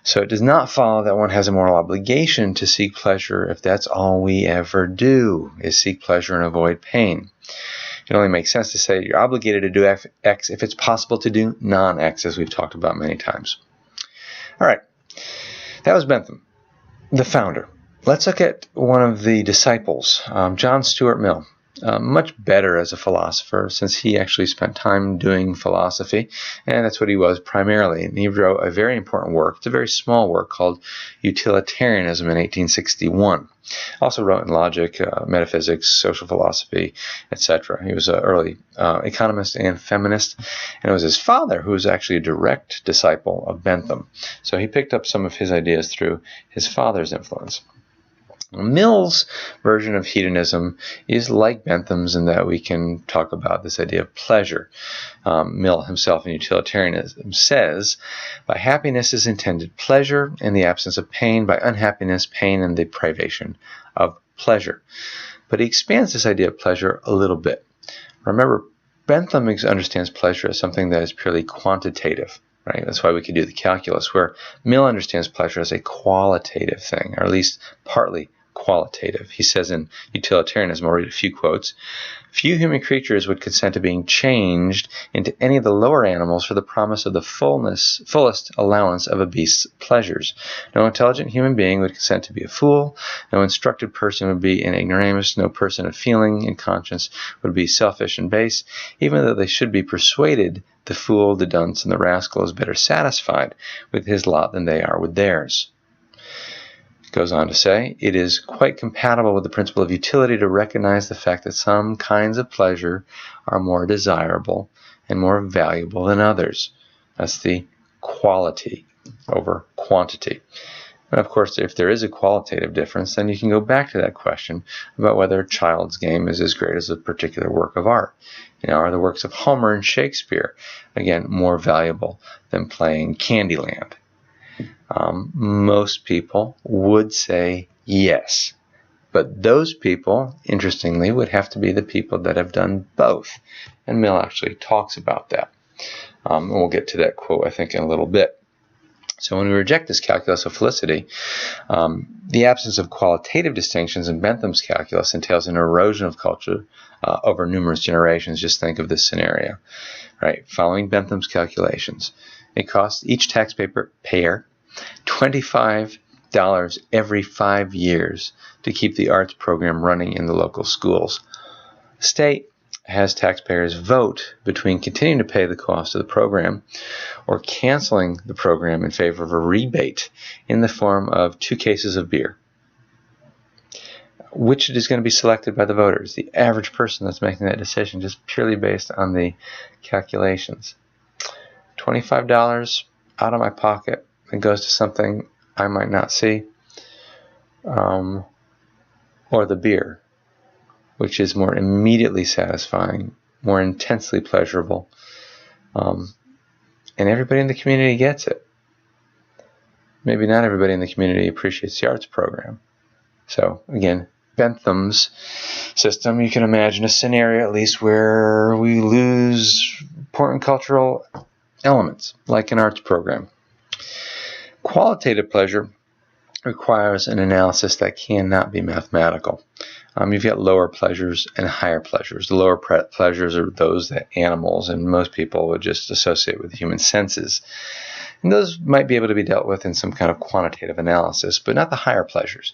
Speaker 1: So it does not follow that one has a moral obligation to seek pleasure if that's all we ever do, is seek pleasure and avoid pain. It only makes sense to say you're obligated to do X if it's possible to do non-X, as we've talked about many times. All right, that was Bentham, the founder. Let's look at one of the disciples, John Stuart Mill. Much better as a philosopher, since he actually spent time doing philosophy, and that's what he was primarily. And he wrote a very important work. It's a very small work called Utilitarianism in 1861. Also wrote in logic, metaphysics, social philosophy, etc. He was an early economist and feminist, and it was his father who was actually a direct disciple of Bentham. So he picked up some of his ideas through his father's influence. Mill's version of hedonism is like Bentham's in that we can talk about this idea of pleasure. Mill himself in Utilitarianism says, by happiness is intended pleasure in the absence of pain, by unhappiness, pain and the privation of pleasure. But he expands this idea of pleasure a little bit. Remember, Bentham understands pleasure as something that is purely quantitative. Right? That's why we could do the calculus, where Mill understands pleasure as a qualitative thing, or at least partly qualitative. He says in Utilitarianism, I'll read a few quotes, few human creatures would consent to being changed into any of the lower animals for the promise of the fullest allowance of a beast's pleasures. No intelligent human being would consent to be a fool. No instructed person would be an ignoramus. No person of feeling and conscience would be selfish and base, even though they should be persuaded the fool, the dunce, and the rascal is better satisfied with his lot than they are with theirs. It goes on to say, it is quite compatible with the principle of utility to recognize the fact that some kinds of pleasure are more desirable and more valuable than others. That's the quality over quantity. And of course, if there is a qualitative difference, then you can go back to that question about whether a child's game is as great as a particular work of art. Are the works of Homer and Shakespeare, again, more valuable than playing Candyland? Most people would say yes. But those people, interestingly, would have to be the people that have done both. And Mill actually talks about that. And we'll get to that quote, I think, in a little bit. So when we reject this calculus of felicity, the absence of qualitative distinctions in Bentham's calculus entails an erosion of culture over numerous generations. Just think of this scenario, right? Following Bentham's calculations, it costs each taxpayer $25 every 5 years to keep the arts program running in the local schools. The state has taxpayers vote between continuing to pay the cost of the program or canceling the program in favor of a rebate in the form of 2 cases of beer. Which is going to be selected by the voters? The average person that's making that decision, just purely based on the calculations. $25 out of my pocket. It goes to something I might not see. Or the beer, which is more immediately satisfying, more intensely pleasurable, and everybody in the community gets it. Maybe not everybody in the community appreciates the arts program. So again, Bentham's system, you can imagine a scenario at least where we lose important cultural elements, like an arts program. Qualitative pleasure requires an analysis that cannot be mathematical. You've got lower pleasures and higher pleasures. The lower pleasures are those that animals and most people would just associate with human senses. And those might be able to be dealt with in some kind of quantitative analysis, but not the higher pleasures.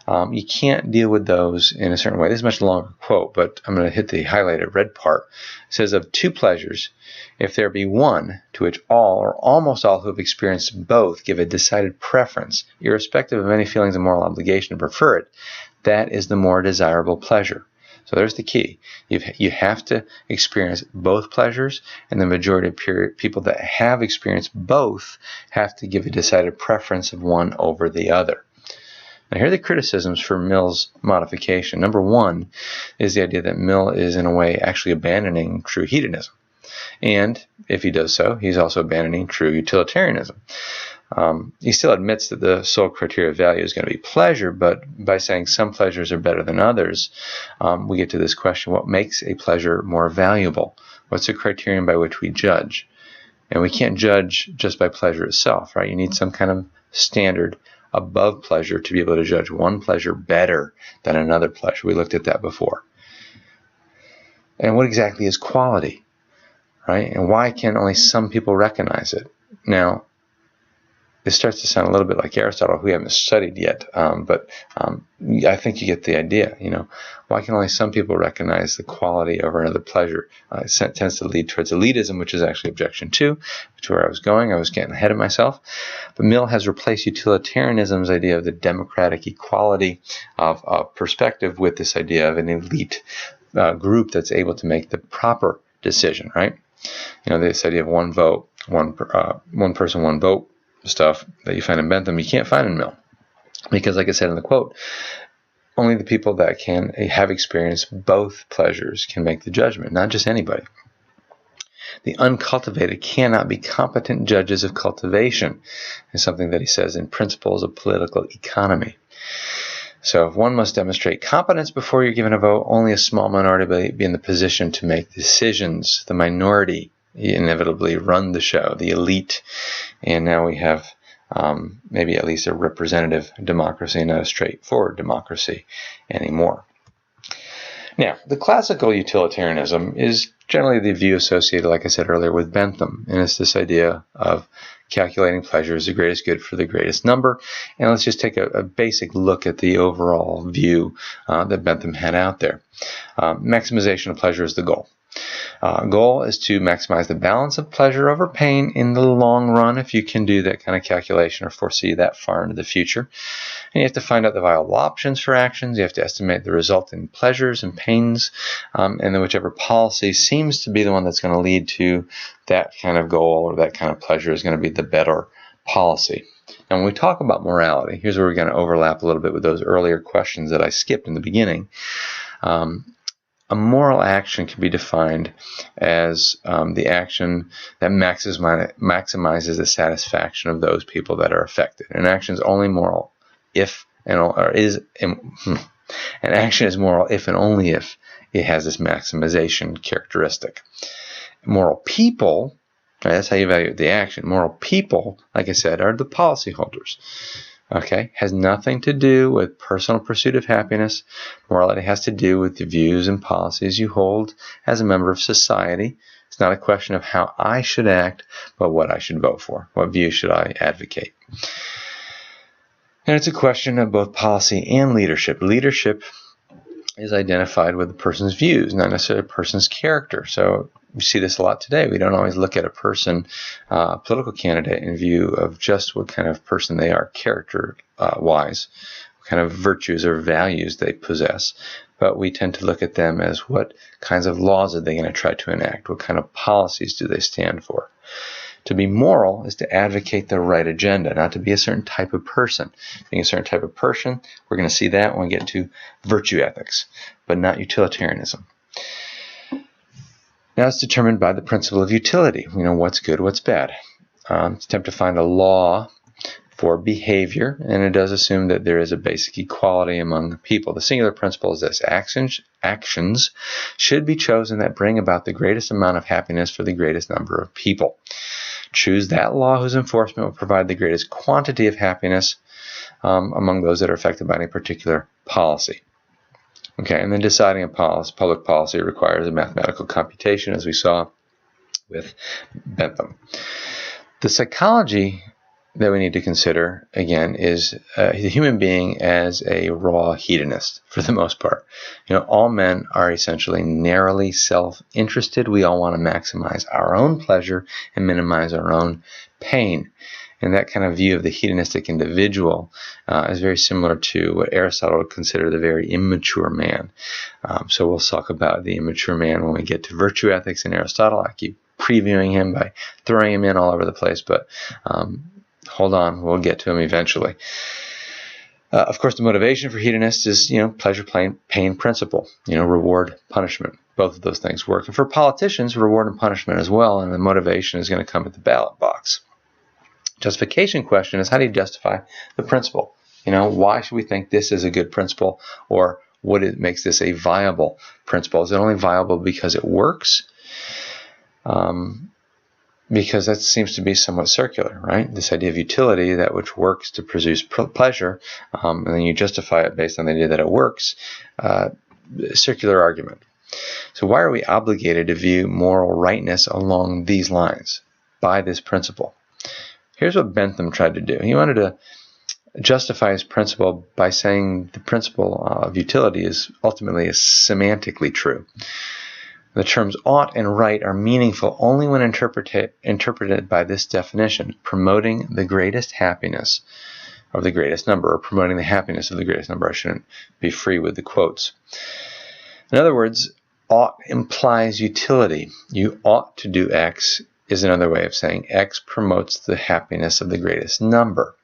Speaker 1: You can't deal with those in a certain way. This is a much longer quote, but I'm going to hit the highlighted red part. It says, of two pleasures, if there be one to which all or almost all who have experienced both give a decided preference, irrespective of any feelings of moral obligation to prefer it, that is the more desirable pleasure. So there's the key. You have to experience both pleasures, and the majority of people that have experienced both have to give a decided preference of one over the other. Now, here are the criticisms for Mill's modification. Number one is the idea that Mill is, in a way, actually abandoning true hedonism. And if he does so, he's also abandoning true utilitarianism. He still admits that the sole criteria of value is going to be pleasure, but by saying some pleasures are better than others, we get to this question, what makes a pleasure more valuable? What's the criterion by which we judge? And we can't judge just by pleasure itself, right? You need some kind of standard above pleasure to be able to judge one pleasure better than another pleasure. We looked at that before. And what exactly is quality, right? And why can only some people recognize it? Now, this starts to sound a little bit like Aristotle, who we haven't studied yet, but I think you get the idea. Why can only some people recognize the quality over another pleasure? It tends to lead towards elitism, which is actually objection 2, which is where I was going. I was getting ahead of myself. But Mill has replaced utilitarianism's idea of the democratic equality of perspective with this idea of an elite group that's able to make the proper decision, right? This idea of one vote, one person, one vote stuff that you find in Bentham, you can't find in Mill. Because, like I said in the quote, only the people that can have experienced both pleasures can make the judgment, not just anybody. The uncultivated cannot be competent judges of cultivation, is something that he says in Principles of Political Economy. So if one must demonstrate competence before you're given a vote, only a small minority will be in the position to make decisions. The minority inevitably run the show, the elite, and now we have maybe at least a representative democracy, not a straightforward democracy anymore. Now, the classical utilitarianism is generally the view associated, like I said earlier, with Bentham, and it's this idea of calculating pleasure as the greatest good for the greatest number. And let's just take a basic look at the overall view that Bentham had out there. Maximization of pleasure is the goal. Goal is to maximize the balance of pleasure over pain in the long run, if you can do that kind of calculation or foresee that far into the future. And you have to find out the viable options for actions. You have to estimate the resulting pleasures and pains, and then whichever policy seems to be the one that's going to lead to that kind of goal or that kind of pleasure is going to be the better policy. Now, when we talk about morality, here's where we're going to overlap a little bit with those earlier questions that I skipped in the beginning. A moral action can be defined as the action that maximizes the satisfaction of those people that are affected. An action is only moral if an action is moral if and only if it has this maximization characteristic. Moral people, right, that's how you evaluate the action. Moral people, like I said, are the policyholders. Okay, has nothing to do with personal pursuit of happiness. Morality has to do with the views and policies you hold as a member of society. It's not a question of how I should act, but what I should vote for. What view should I advocate? And it's a question of both policy and leadership. Leadership is identified with the person's views, not necessarily a person's character. So we see this a lot today. We don't always look at a person, political candidate, in view of just what kind of person they are character-wise, what kind of virtues or values they possess. But we tend to look at them as what kinds of laws are they going to try to enact? What kind of policies do they stand for? To be moral is to advocate the right agenda, not to be a certain type of person. Being a certain type of person, we're going to see that when we get to virtue ethics, but not utilitarianism. Now it's determined by the principle of utility. What's good, what's bad. It's attempt to find a law for behavior, and it does assume that there is a basic equality among people. The singular principle is this: actions should be chosen that bring about the greatest amount of happiness for the greatest number of people. Choose that law whose enforcement will provide the greatest quantity of happiness among those that are affected by any particular policy. Okay, and then deciding a public policy requires a mathematical computation, as we saw with Bentham. The psychology that we need to consider, again, is the human being as a raw hedonist, for the most part. All men are essentially narrowly self-interested. We all want to maximize our own pleasure and minimize our own pain. And that kind of view of the hedonistic individual is very similar to what Aristotle would consider the very immature man. So we'll talk about the immature man when we get to virtue ethics in Aristotle. I keep previewing him by throwing him in all over the place, but hold on, we'll get to him eventually. Of course, the motivation for hedonists is, pleasure, pain principle, reward, punishment. Both of those things work. And for politicians, reward and punishment as well, and the motivation is going to come at the ballot box. Justification question is, how do you justify the principle? Why should we think this is a good principle, or what makes this a viable principle? Is it only viable because it works? Because that seems to be somewhat circular, right? This idea of utility, that which works to produce pleasure, and then you justify it based on the idea that it works, circular argument. So why are we obligated to view moral rightness along these lines, by this principle? Here's what Bentham tried to do. He wanted to justify his principle by saying the principle of utility is ultimately semantically true. The terms ought and right are meaningful only when interpreted by this definition: promoting the greatest happiness of the greatest number, or promoting the happiness of the greatest number. I shouldn't be free with the quotes. In other words, ought implies utility. You ought to do X is another way of saying X promotes the happiness of the greatest number.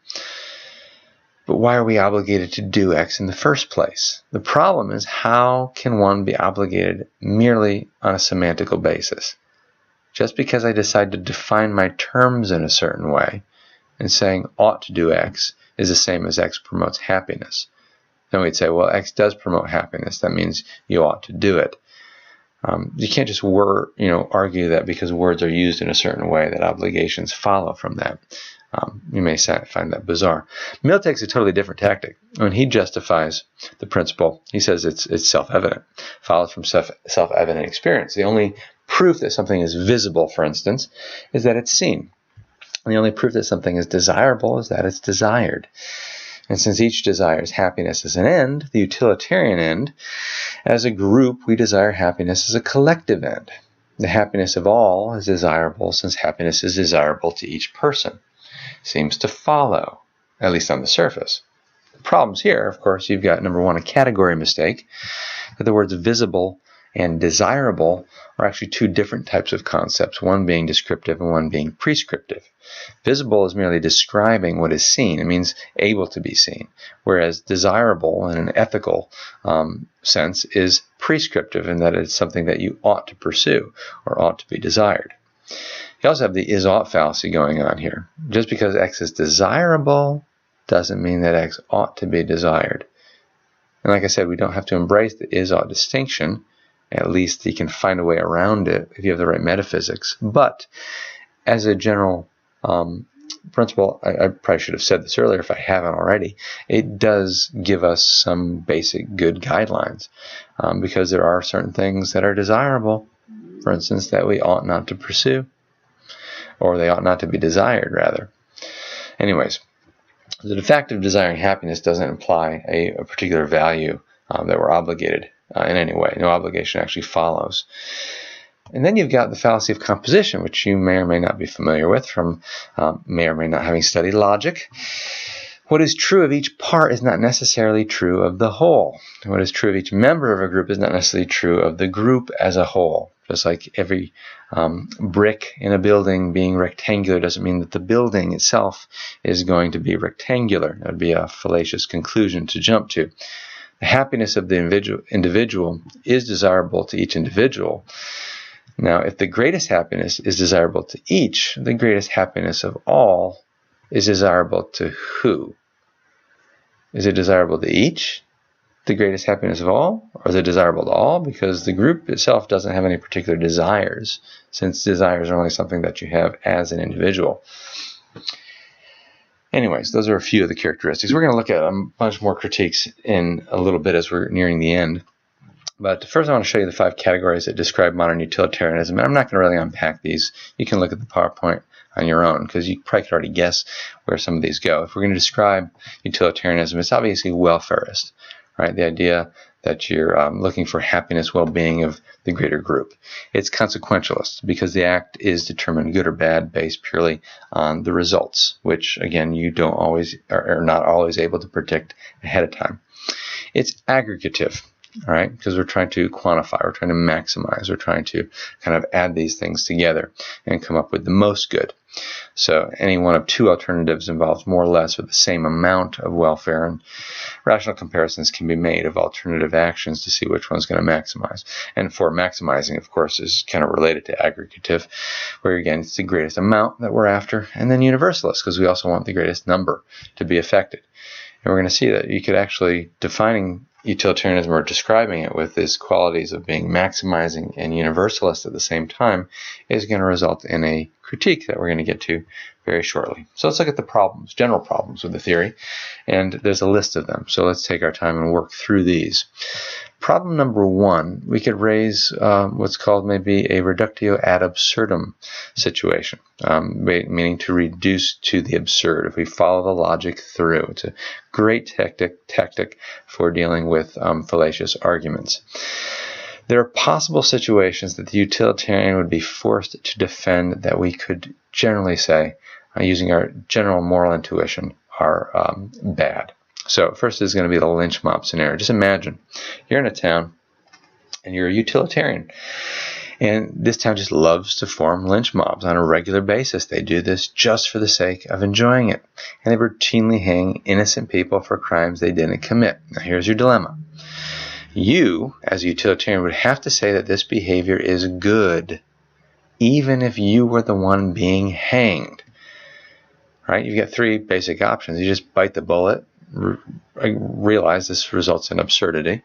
Speaker 1: But why are we obligated to do X in the first place? The problem is, how can one be obligated merely on a semantical basis? Just because I decide to define my terms in a certain way and saying ought to do X is the same as X promotes happiness. Then we'd say, well, X does promote happiness. That means you ought to do it. You can't just argue that because words are used in a certain way that obligations follow from that. You may find that bizarre. Mill takes a totally different tactic. When he justifies the principle, he says it's self-evident, follows from self-evident experience. The only proof that something is visible, for instance, is that it's seen. And the only proof that something is desirable is that it's desired. And since each desires happiness as an end, the utilitarian end, as a group, we desire happiness as a collective end. The happiness of all is desirable, since happiness is desirable to each person. Seems to follow, at least on the surface. The problems here, of course, you've got, number one, a category mistake, that the words visible and desirable are actually two different types of concepts, one being descriptive and one being prescriptive. Visible is merely describing what is seen. It means able to be seen, whereas desirable in an ethical sense is prescriptive, in that it's something that you ought to pursue or ought to be desired. You also have the is-ought fallacy going on here. Just because X is desirable doesn't mean that X ought to be desired. And like I said, we don't have to embrace the is-ought distinction. At least you can find a way around it if you have the right metaphysics. But as a general principle, I probably should have said this earlier if I haven't already, it does give us some basic good guidelines, because there are certain things that are desirable, for instance, that we ought not to pursue, or they ought not to be desired, rather. Anyways, the fact of desiring happiness doesn't imply a particular value that we're obligated in any way. No obligation actually follows. And then you've got the fallacy of composition, which you may or may not be familiar with from may or may not having studied logic. What is true of each part is not necessarily true of the whole. What is true of each member of a group is not necessarily true of the group as a whole. Just like every brick in a building being rectangular doesn't mean that the building itself is going to be rectangular. That would be a fallacious conclusion to jump to. The happiness of the individual is desirable to each individual, Now, if the greatest happiness is desirable to each, the greatest happiness of all is desirable to who? Is it desirable to each, the greatest happiness of all, or is it desirable to all? Because the group itself doesn't have any particular desires, since desires are only something that you have as an individual. Anyways, those are a few of the characteristics. We're going to look at a bunch more critiques in a little bit as we're nearing the end. But first I want to show you the 5 categories that describe modern utilitarianism. And I'm not going to really unpack these. You can look at the PowerPoint on your own, because you probably could already guess where some of these go. If we're going to describe utilitarianism, it's obviously welfarist, right? The idea that you're looking for happiness, well-being of the greater group. It's consequentialist, because the act is determined good or bad based purely on the results, which, again, you don't always are not always able to predict ahead of time. It's aggregative. All right, because we're trying to quantify, we're trying to maximize, we're trying to kind of add these things together and come up with the most good. So any one of 2 alternatives involves more or less with the same amount of welfare, and rational comparisons can be made of alternative actions to see which one's going to maximize. And for maximizing, of course, is kind of related to aggregative, where again it's the greatest amount that we're after, and then universalist, because we also want the greatest number to be affected. And we're going to see that you could actually defining utilitarianism or describing it with these qualities of being maximizing and universalist at the same time is going to result in a critique that we're going to get to very shortly. So let's look at the problems, general problems with the theory, and there's a list of them. So let's take our time and work through these. Problem number 1, we could raise what's called maybe a reductio ad absurdum situation, meaning to reduce to the absurd. If we follow the logic through, it's a great tactic for dealing with fallacious arguments. There are possible situations that the utilitarian would be forced to defend that we could generally say, using our general moral intuition, are bad. So first is going to be the lynch mob scenario. Just imagine you're in a town and you're a utilitarian, and this town just loves to form lynch mobs on a regular basis. They do this just for the sake of enjoying it, and they routinely hang innocent people for crimes they didn't commit. Now here's your dilemma. You, as a utilitarian, would have to say that this behavior is good, even if you were the one being hanged. Right? You've got 3 basic options. You just bite the bullet, realize this results in absurdity,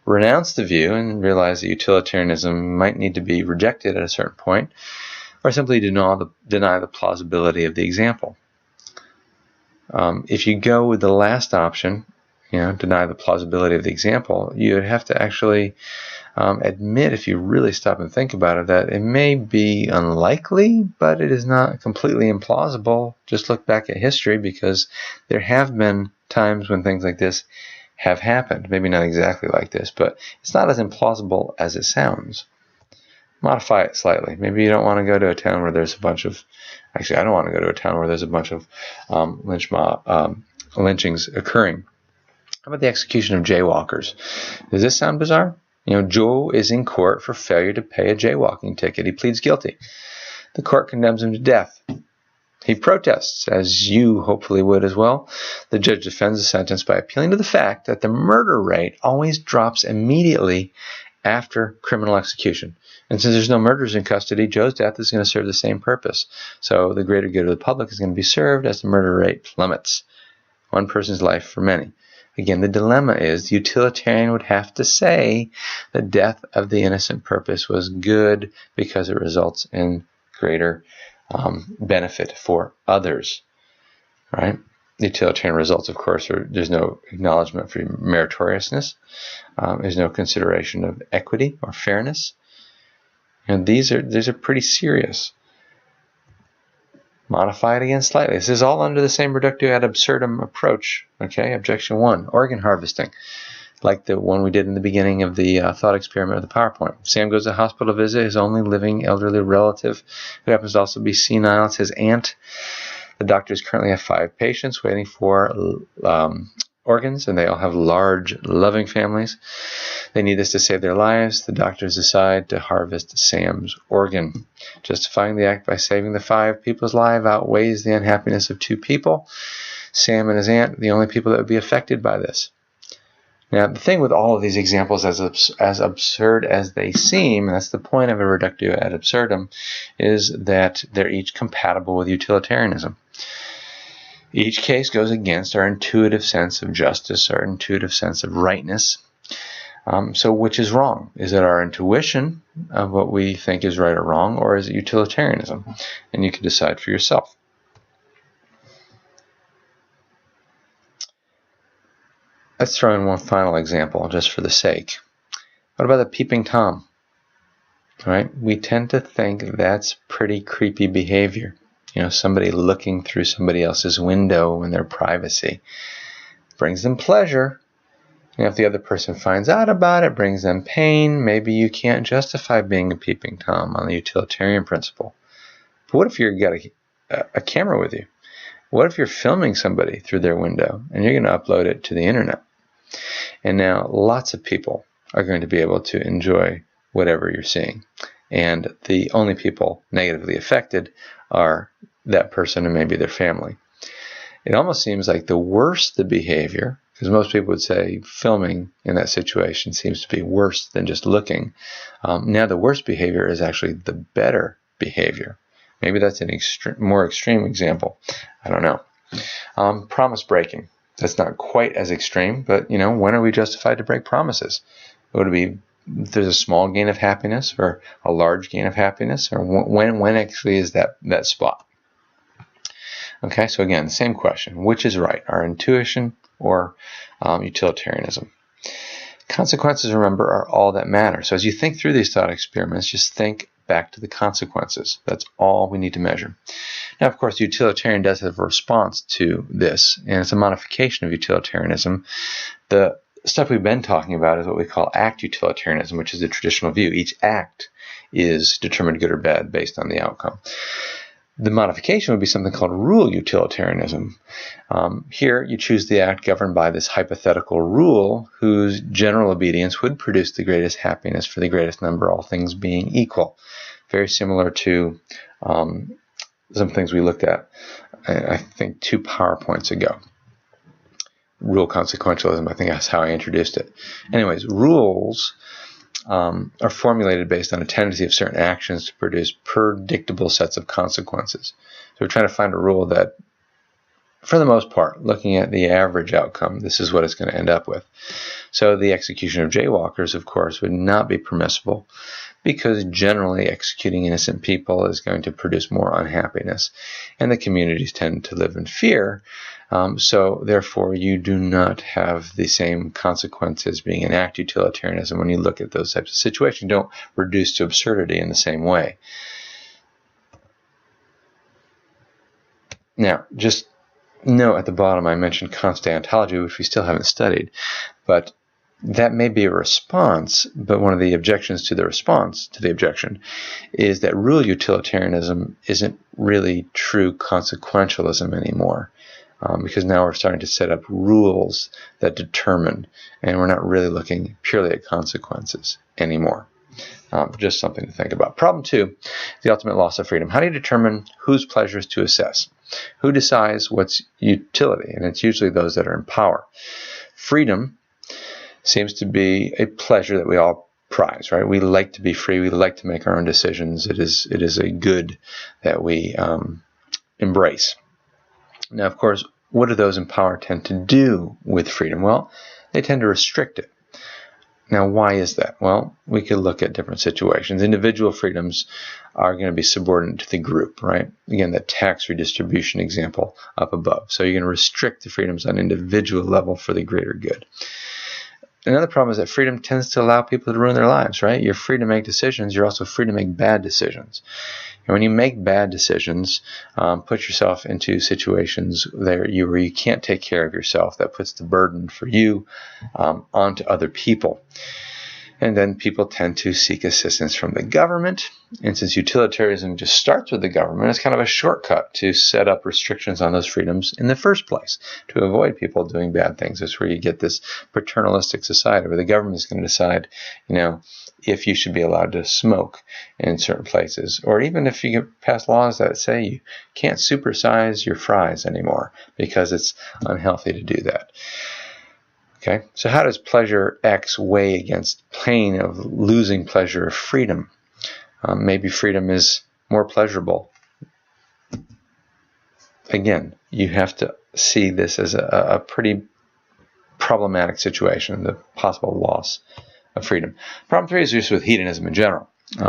Speaker 1: renounce the view and realize that utilitarianism might need to be rejected at a certain point, or simply deny the plausibility of the example. If you go with the last option, deny the plausibility of the example, you would have to actually admit, if you really stop and think about it, that it may be unlikely, but it is not completely implausible. Just look back at history, because there have been times when things like this have happened. Maybe not exactly like this, but it's not as implausible as it sounds. Modify it slightly. Maybe you don't want to go to a town where there's a bunch of, actually I don't want to go to a town where there's a bunch of lynchings occurring. How about the execution of jaywalkers? Does this sound bizarre? Joe is in court for failure to pay a jaywalking ticket. He pleads guilty. The court condemns him to death. He protests, as you hopefully would as well. The judge defends the sentence by appealing to the fact that the murder rate always drops immediately after criminal execution. And since there's no murderers in custody, Joe's death is going to serve the same purpose. So the greater good of the public is going to be served as the murder rate plummets. One person's life for many. Again, the dilemma is the utilitarian would have to say the death of the innocent purpose was good because it results in greater benefit for others, right? The utilitarian results, of course, there's no acknowledgement for meritoriousness. There's no consideration of equity or fairness. These are pretty serious. Modify it again slightly. This is all under the same reductio ad absurdum approach. Okay, objection 1, organ harvesting, like the one we did in the beginning of the thought experiment of the PowerPoint. Sam goes to the hospital to visit his only living elderly relative, who happens to also be senile. It's his aunt. The doctors currently have 5 patients waiting for organs, and they all have large, loving families. They need this to save their lives. The doctors decide to harvest Sam's organ. Justifying the act by saving the 5 people's lives outweighs the unhappiness of 2 people. Sam and his aunt are the only people that would be affected by this. Now, the thing with all of these examples, as absurd as they seem, and that's the point of a reductio ad absurdum, is that they're each compatible with utilitarianism. Each case goes against our intuitive sense of justice, our intuitive sense of rightness. So which is wrong? Is it our intuition of what we think is right or wrong, or is it utilitarianism? And you can decide for yourself. Let's throw in one final example, just for the sake. What about the peeping Tom? Right? We tend to think that's pretty creepy behavior. Somebody looking through somebody else's window in their privacy. Brings them pleasure. If the other person finds out about it, brings them pain, maybe you can't justify being a peeping Tom on the utilitarian principle. But what if you've got a camera with you? What if you're filming somebody through their window and you're going to upload it to the internet? And now lots of people are going to be able to enjoy whatever you're seeing. And the only people negatively affected are that person and maybe their family. It almost seems like the worse the behavior, because most people would say filming in that situation seems to be worse than just looking. Now the worst behavior is actually the better behavior. Maybe that's an more extreme example. I don't know. Promise breaking. That's not quite as extreme, but when are we justified to break promises? Would it be if there's a small gain of happiness or a large gain of happiness, or when actually is that spot? Okay, so again, same question. Which is right, our intuition or utilitarianism? Consequences, remember, are all that matter. So as you think through these thought experiments, just think back to the consequences. That's all we need to measure. Now, of course, the utilitarian does have a response to this, and it's a modification of utilitarianism. The stuff we've been talking about is what we call act utilitarianism, which is the traditional view. Each act is determined good or bad based on the outcome. The modification would be something called rule utilitarianism. Here, you choose the act governed by this hypothetical rule whose general obedience would produce the greatest happiness for the greatest number, all things being equal. Very similar to some things we looked at, I think, 2 PowerPoints ago. Rule consequentialism, I think that's how I introduced it. Anyways, rules are formulated based on a tendency of certain actions to produce predictable sets of consequences. So we're trying to find a rule that, for the most part, looking at the average outcome, this is what it's going to end up with. So the execution of jaywalkers, of course, would not be permissible because generally executing innocent people is going to produce more unhappiness. And the communities tend to live in fear. So therefore, you do not have the same consequences being an act utilitarianism when you look at those types of situations. You don't reduce to absurdity in the same way. Now, just note at the bottom I mentioned constant ontology, which we still haven't studied, but that may be a response, but one of the objections to the response to the objection is that rule utilitarianism isn't really true consequentialism anymore. Because now we're starting to set up rules that determine, and we're not really looking purely at consequences anymore. Just something to think about. Problem 2, the ultimate loss of freedom. How do you determine whose pleasures to assess? Who decides what's utility? And it's usually those that are in power. Freedom seems to be a pleasure that we all prize, right? We like to be free. We like to make our own decisions. It is a good that we embrace. Now, of course, what do those in power tend to do with freedom? Well, they tend to restrict it. Now, why is that? Well, we could look at different situations. Individual freedoms are going to be subordinate to the group, right? Again, the tax redistribution example up above. So you're going to restrict the freedoms on individual level for the greater good. Another problem is that freedom tends to allow people to ruin their lives, right? You're free to make decisions. You're also free to make bad decisions. And when you make bad decisions, put yourself into situations where you can't take care of yourself. That puts the burden for you onto other people. And then people tend to seek assistance from the government. And since utilitarianism just starts with the government, it's kind of a shortcut to set up restrictions on those freedoms in the first place to avoid people doing bad things. That's where you get this paternalistic society where the government is going to decide, if you should be allowed to smoke in certain places, or even if you pass laws that say you can't supersize your fries anymore because it's unhealthy to do that. Okay, so how does pleasure X weigh against pain of losing pleasure of freedom? Maybe freedom is more pleasurable. Again, you have to see this as a pretty problematic situation, the possible loss of freedom. Problem 3 is just with hedonism in general.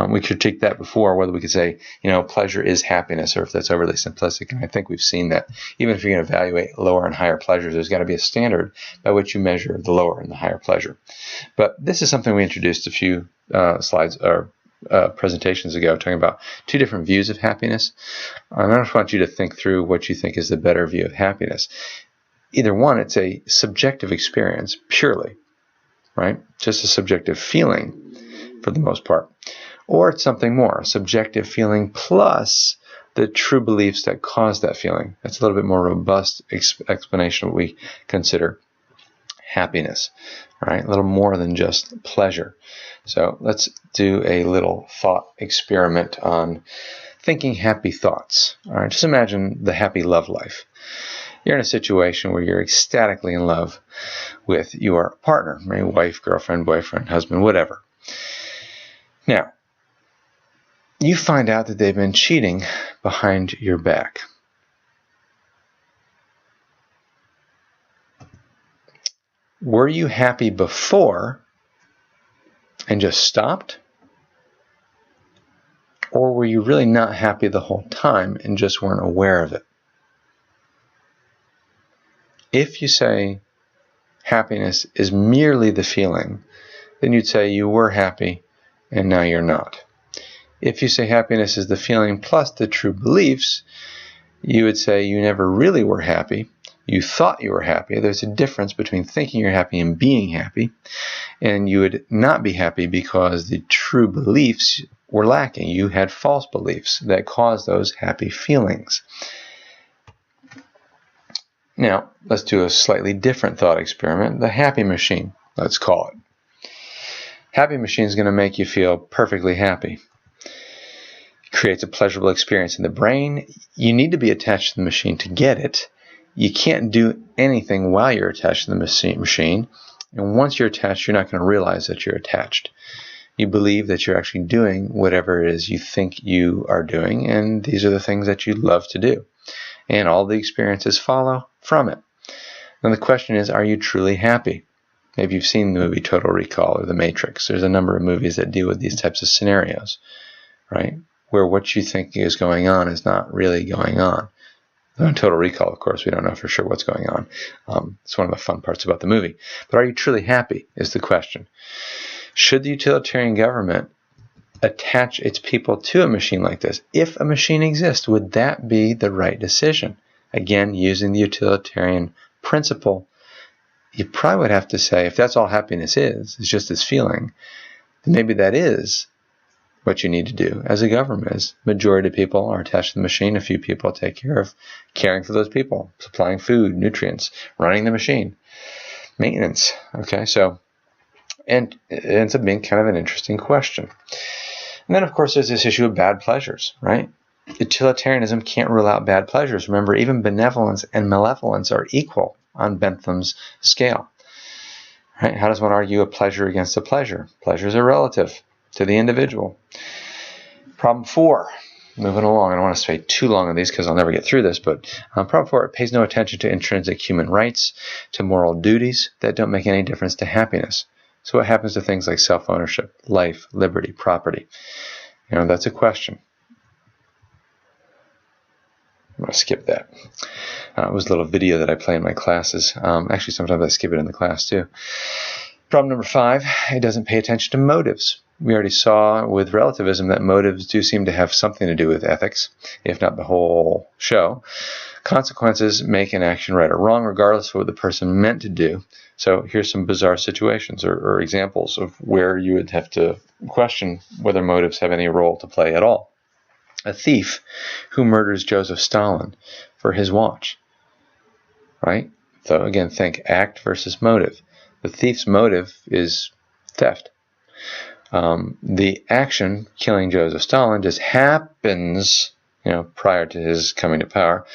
Speaker 1: We critiqued that before, whether we could say, pleasure is happiness, or if that's overly simplistic. And I think we've seen that even if you're going to evaluate lower and higher pleasures, there's got to be a standard by which you measure the lower and the higher pleasure. But this is something we introduced a few slides or presentations ago, talking about two different views of happiness. And I just want you to think through what you think is the better view of happiness. Either one, it's a subjective experience purely, right? Just a subjective feeling for the most part. Or it's something more, a subjective feeling plus the true beliefs that cause that feeling. That's a little bit more robust explanation of what we consider happiness, right? A little more than just pleasure. So let's do a little thought experiment on thinking happy thoughts. All right, just imagine the happy love life. You're in a situation where you're ecstatically in love with your partner, maybe wife, girlfriend, boyfriend, husband, whatever. Now, you find out that they've been cheating behind your back. Were you happy before and just stopped? Or were you really not happy the whole time and just weren't aware of it? If you say happiness is merely the feeling, then you'd say you were happy and now you're not. If you say happiness is the feeling plus the true beliefs, you would say you never really were happy. You thought you were happy. There's a difference between thinking you're happy and being happy. And you would not be happy because the true beliefs were lacking. You had false beliefs that caused those happy feelings. Now, let's do a slightly different thought experiment. The happy machine, let's call it. Happy machine is going to make you feel perfectly happy. It creates a pleasurable experience in the brain. You need to be attached to the machine to get it. You can't do anything while you're attached to the machine. And once you're attached, you're not going to realize that you're attached. You believe that you're actually doing whatever it is you think you are doing, and these are the things that you love to do. And all the experiences follow from it. Then the question is, are you truly happy? Maybe you've seen the movie Total Recall or The Matrix. There's a number of movies that deal with these types of scenarios, right? Where what you think is going on is not really going on. In Total Recall, of course, we don't know for sure what's going on. It's one of the fun parts about the movie. But are you truly happy is the question. Should the utilitarian government attach its people to a machine like this? If a machine exists, would that be the right decision? Again, using the utilitarian principle, you probably would have to say, if that's all happiness is just this feeling, then maybe that is what you need to do as a government. Is majority of people are attached to the machine. A few people take care of caring for those people, supplying food, nutrients, running the machine, maintenance. Okay, so, and it ends up being kind of an interesting question. And then, of course, there's this issue of bad pleasures, right? Utilitarianism can't rule out bad pleasures. Remember, even benevolence and malevolence are equal on Bentham's scale. Right? How does one argue a pleasure against a pleasure? Pleasures are relative to the individual. Problem 4, moving along. I don't want to stay too long on these because I'll never get through this, but problem 4, it pays no attention to intrinsic human rights, to moral duties that don't make any difference to happiness. So what happens to things like self-ownership, life, liberty, property? That's a question. I'm going to skip that. It was a little video that I play in my classes. Actually, sometimes I skip it in the class too. Problem number 5, it doesn't pay attention to motives. We already saw with relativism that motives do seem to have something to do with ethics, if not the whole show. Consequences make an action right or wrong, regardless of what the person meant to do. So here's some bizarre situations or examples of where you would have to question whether motives have any role to play at all. A thief who murders Joseph Stalin for his watch, right? So again, think act versus motive. The thief's motive is theft. The action, killing Joseph Stalin, just happens, prior to his coming to power,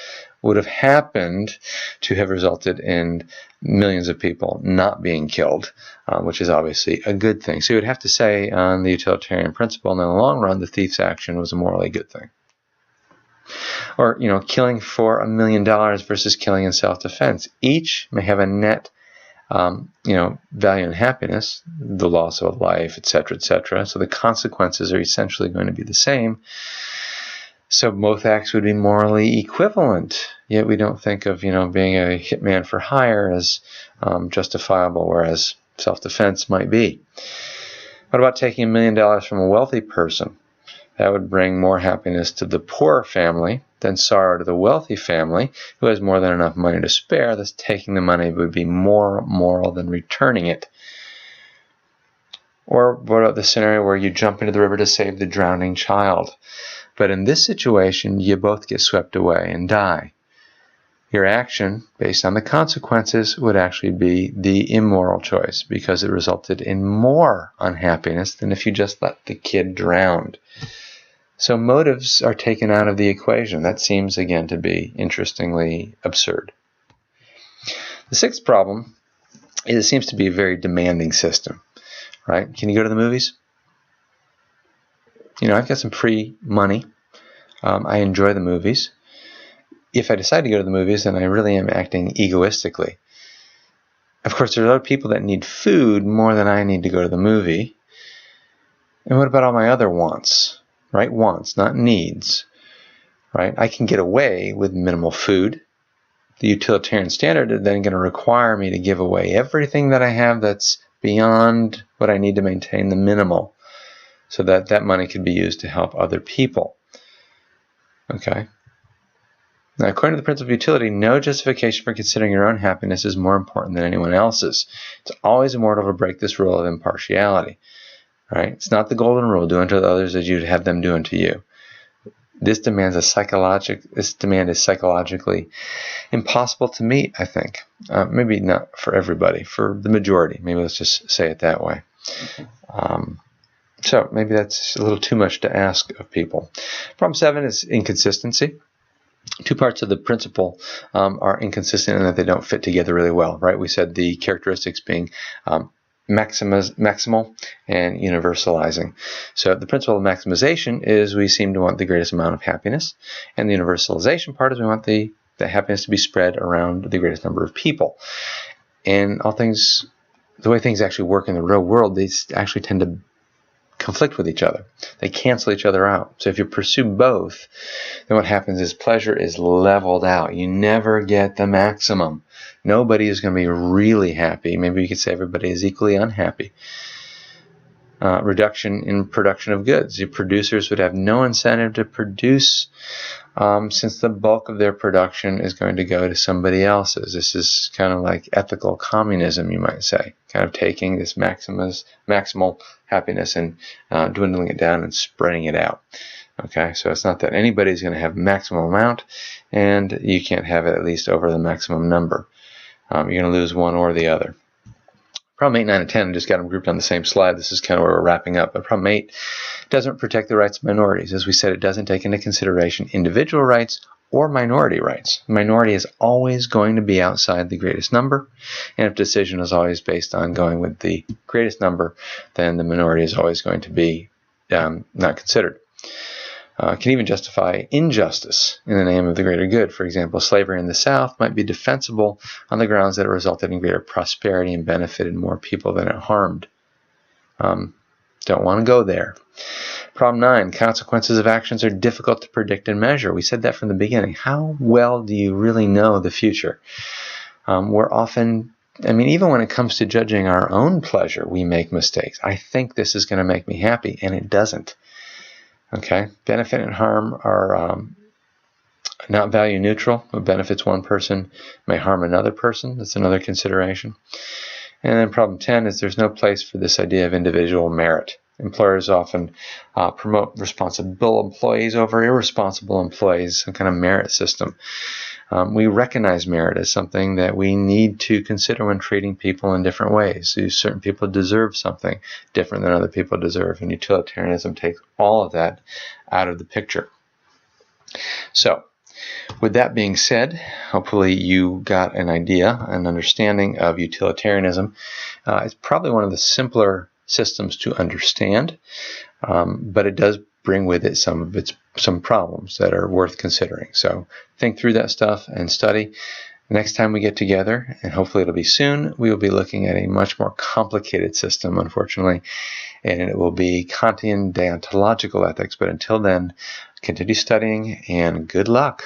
Speaker 1: would have happened to have resulted in millions of people not being killed, which is obviously a good thing. So you would have to say on the utilitarian principle, in the long run, the thief's action was a morally good thing. Or, killing for $1 million versus killing in self-defense. Each may have a net value and happiness, the loss of life, etc., etc. So the consequences are essentially going to be the same. So both acts would be morally equivalent. Yet we don't think of, being a hitman for hire as justifiable, whereas self-defense might be. What about taking $1 million from a wealthy person? That would bring more happiness to the poor family than sorrow to the wealthy family who has more than enough money to spare. Thus, taking the money would be more moral than returning it. Or what about the scenario where you jump into the river to save the drowning child? But in this situation, you both get swept away and die. Your action, based on the consequences, would actually be the immoral choice because it resulted in more unhappiness than if you just let the kid drown. So motives are taken out of the equation. That seems, again, to be interestingly absurd. The sixth problem is it seems to be a very demanding system, right? Can you go to the movies? I've got some free money. I enjoy the movies. If I decide to go to the movies, then I really am acting egoistically. Of course, there are other people that need food more than I need to go to the movie. And what about all my other wants? Right? Wants, not needs. Right? I can get away with minimal food. The utilitarian standard is then going to require me to give away everything that I have that's beyond what I need to maintain the minimal, so that that money could be used to help other people. Okay? Now, according to the principle of utility, no justification for considering your own happiness is more important than anyone else's. It's always immortal to break this rule of impartiality. Right? It's not the golden rule, do unto others as you'd have them do unto you. This demand is psychologically impossible to meet, I think. Maybe not for everybody, for the majority. Maybe let's just say it that way. So maybe that's a little too much to ask of people. Problem 7 is inconsistency. Two parts of the principle are inconsistent in that they don't fit together really well, right? We said the characteristics being maximal and universalizing. So the principle of maximization is we seem to want the greatest amount of happiness, and the universalization part is we want the happiness to be spread around the greatest number of people. And all things, the way things actually work in the real world, these actually tend to conflict with each other. They cancel each other out. So if you pursue both, then what happens is pleasure is leveled out. You never get the maximum. Nobody is going to be really happy. Maybe you could say everybody is equally unhappy. Reduction in production of goods. The producers would have no incentive to produce since the bulk of their production is going to go to somebody else's. This is kind of like ethical communism, you might say. Kind of taking this maximal happiness and dwindling it down and spreading it out. Okay, so it's not that anybody's going to have maximum amount, and you can't have it at least over the maximum number. You're going to lose one or the other. Problem 8, 9, and 10, I just got them grouped on the same slide. This is kind of where we're wrapping up. But problem 8 doesn't protect the rights of minorities. As we said, it doesn't take into consideration individual rights or minority rights. The minority is always going to be outside the greatest number. And if decision is always based on going with the greatest number, then the minority is always going to be not considered. Can even justify injustice in the name of the greater good. For example, slavery in the South might be defensible on the grounds that it resulted in greater prosperity and benefited more people than it harmed. Don't want to go there. Problem 9, consequences of actions are difficult to predict and measure. We said that from the beginning. How well do you really know the future? We're often, even when it comes to judging our own pleasure, we make mistakes. I think this is going to make me happy, and it doesn't. Okay, benefit and harm are not value neutral. What benefits one person may harm another person. That's another consideration. And then problem 10 is there's no place for this idea of individual merit. Employers often promote responsible employees over irresponsible employees, some kind of merit system. We recognize merit as something that we need to consider when treating people in different ways. So certain people deserve something different than other people deserve, and utilitarianism takes all of that out of the picture. So, with that being said, hopefully you got an idea, an understanding of utilitarianism. It's probably one of the simpler systems to understand, but it does bring with it some problems that are worth considering. So think through that stuff and study. Next time we get together, and hopefully it'll be soon, we will be looking at a much more complicated system, unfortunately, and it will be Kantian deontological ethics. But until then, continue studying, and good luck.